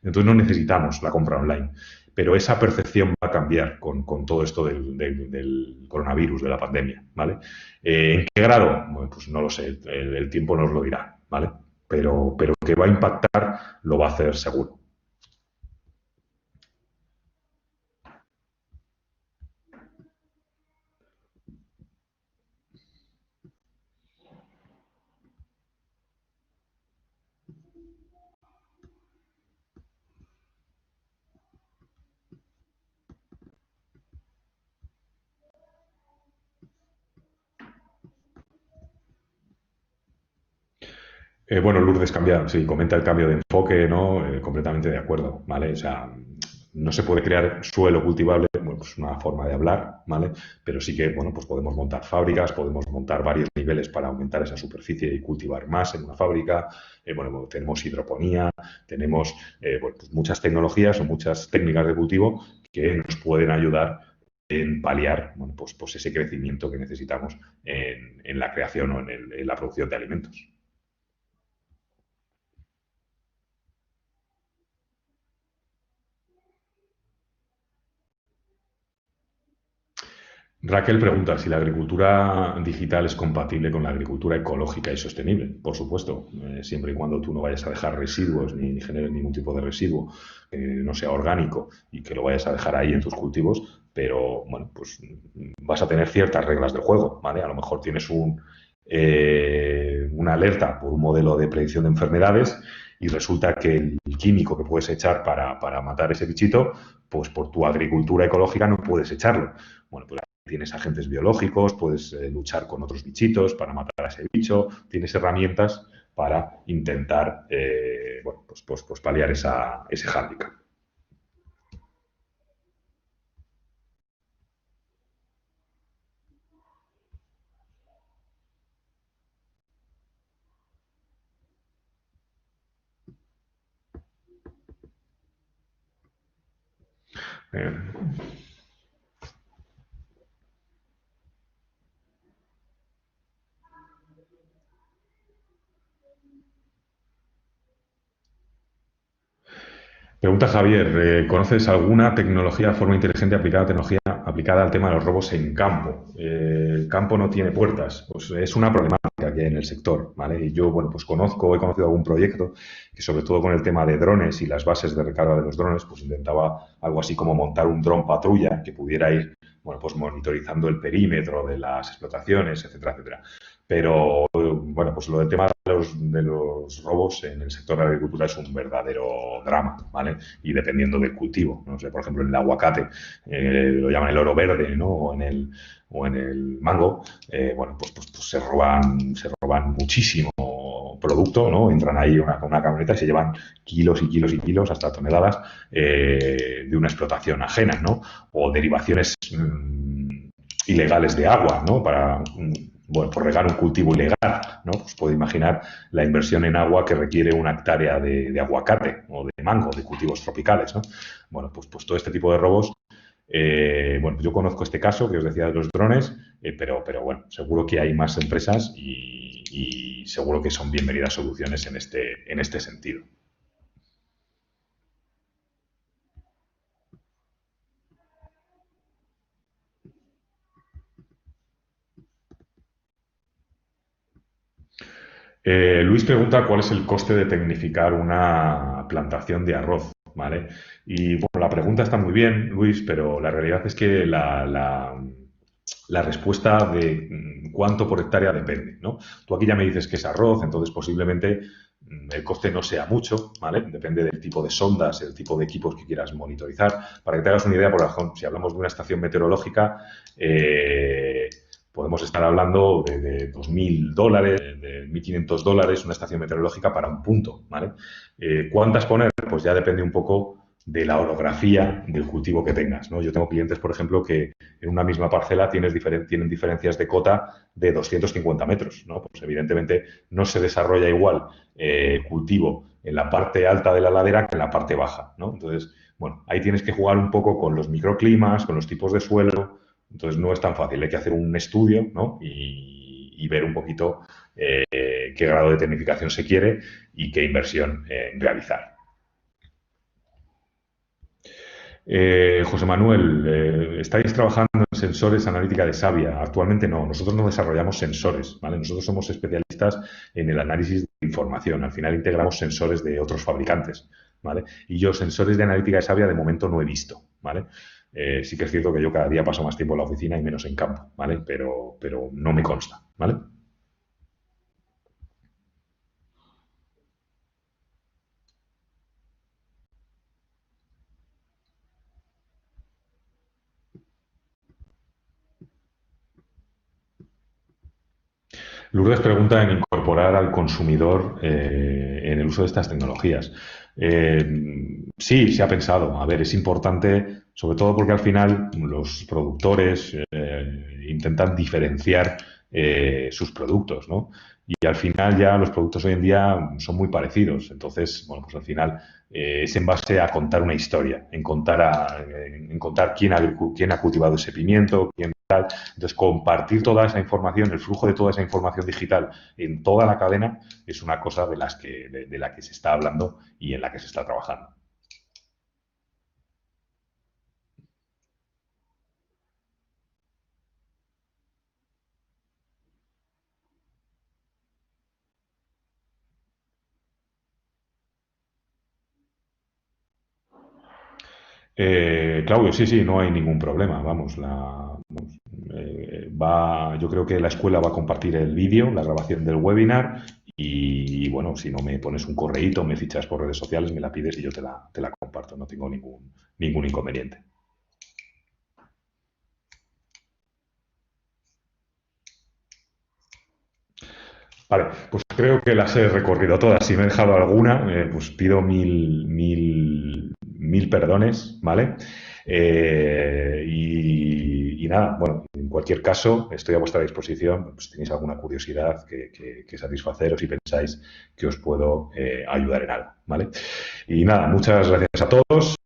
Entonces no necesitamos la compra online, pero esa percepción va a cambiar con todo esto del coronavirus, de la pandemia, ¿vale? ¿En qué grado? Bueno, pues no lo sé, el tiempo nos lo dirá, ¿vale? Pero que va a impactar, lo va a hacer seguro. Bueno, Lourdes cambia, sí, comenta el cambio de enfoque, ¿no? Completamente de acuerdo, ¿vale? O sea, no se puede crear suelo cultivable, bueno, pues una forma de hablar, ¿vale? Pero sí que, bueno, pues podemos montar fábricas, podemos montar varios niveles para aumentar esa superficie y cultivar más en una fábrica. Bueno, tenemos hidroponía, tenemos, bueno, pues muchas tecnologías o muchas técnicas de cultivo que nos pueden ayudar en paliar, bueno, pues ese crecimiento que necesitamos en la creación o en la producción de alimentos. Raquel pregunta si la agricultura digital es compatible con la agricultura ecológica y sostenible. Por supuesto, siempre y cuando tú no vayas a dejar residuos ni generes ningún tipo de residuo que no sea orgánico y que lo vayas a dejar ahí en tus cultivos, pero bueno, pues vas a tener ciertas reglas del juego, ¿vale? A lo mejor tienes una alerta por un modelo de predicción de enfermedades y resulta que el químico que puedes echar para matar ese bichito, pues por tu agricultura ecológica no puedes echarlo. Bueno, pues tienes agentes biológicos, puedes luchar con otros bichitos para matar a ese bicho, tienes herramientas para intentar bueno, pues paliar ese hándicap. Eh, Pregunta Javier, ¿conoces alguna tecnología, forma inteligente aplicada a tecnología aplicada al tema de los robos en campo? El campo no tiene puertas, pues es una problemática que hay en el sector, ¿vale? Y yo, bueno, pues he conocido algún proyecto que sobre todo con el tema de drones y las bases de recarga de los drones, pues intentaba algo así como montar un dron patrulla que pudiera ir, bueno, pues monitorizando el perímetro de las explotaciones, etcétera, etcétera. Pero, bueno, pues lo del tema de los robos en el sector de la agricultura es un verdadero drama, ¿vale? Y dependiendo del cultivo, no sé, por ejemplo, en el aguacate lo llaman el oro verde, ¿no? O en el mango, bueno, pues se roban muchísimo producto, ¿no? Entran ahí con una camioneta y se llevan kilos y kilos y kilos, hasta toneladas, de una explotación ajena, ¿no? O derivaciones ilegales de agua, ¿no? Bueno, por regar un cultivo ilegal, ¿no? Pues puede imaginar la inversión en agua que requiere una hectárea de aguacate o de mango, de cultivos tropicales, ¿no? Bueno, pues todo este tipo de robos. Bueno, yo conozco este caso que os decía de los drones, pero bueno, seguro que hay más empresas y seguro que son bienvenidas soluciones en este sentido. Luis pregunta cuál es el coste de tecnificar una plantación de arroz, ¿vale? Y bueno, la pregunta está muy bien, Luis, pero la realidad es que la respuesta de cuánto por hectárea depende, ¿no? Tú aquí ya me dices que es arroz, entonces posiblemente el coste no sea mucho, ¿vale? Depende del tipo de sondas, el tipo de equipos que quieras monitorizar. Para que te hagas una idea, por ejemplo, si hablamos de una estación meteorológica, podemos estar hablando de $2.000, de $1.500, una estación meteorológica para un punto, ¿vale? ¿Cuántas poner? Pues ya depende un poco de la orografía del cultivo que tengas, ¿no? Yo tengo clientes, por ejemplo, que en una misma parcela tienen diferencias de cota de 250 metros, ¿no? Pues evidentemente no se desarrolla igual cultivo en la parte alta de la ladera que en la parte baja, ¿no? Entonces, bueno, ahí tienes que jugar un poco con los microclimas, con los tipos de suelo, entonces no es tan fácil, hay que hacer un estudio, ¿no? Y ver un poquito qué grado de tecnificación se quiere y qué inversión realizar. José Manuel, ¿estáis trabajando en sensores analítica de savia? Actualmente no, nosotros no desarrollamos sensores, ¿vale? Nosotros somos especialistas en el análisis de información. Al final integramos sensores de otros fabricantes, ¿vale? Y yo sensores de analítica de savia de momento no he visto, ¿vale? Sí que es cierto que yo cada día paso más tiempo en la oficina y menos en campo, ¿vale? Pero no me consta, ¿vale? Lourdes pregunta en incorporar al consumidor en el uso de estas tecnologías. Sí, se ha pensado. A ver, es importante, sobre todo porque al final los productores intentan diferenciar sus productos, ¿no? Y al final ya los productos hoy en día son muy parecidos. Entonces, bueno, pues al final es en base a contar una historia, en contar quién ha cultivado ese pimiento, quién tal. Entonces, compartir toda esa información, el flujo de toda esa información digital en toda la cadena es una cosa de la que se está hablando y en la que se está trabajando. Claudio, sí, sí, no hay ningún problema. Yo creo que la escuela va a compartir el vídeo, la grabación del webinar y, bueno, si no me pones un correíto, me fichas por redes sociales, me la pides y yo te la comparto. No tengo ningún inconveniente. Vale, pues creo que las he recorrido todas. Si me he dejado alguna, pues pido mil perdones, ¿vale? Y nada, bueno, en cualquier caso, estoy a vuestra disposición. Si tenéis alguna curiosidad que satisfaceros y pensáis que os puedo ayudar en algo, ¿vale? Y nada, muchas gracias a todos.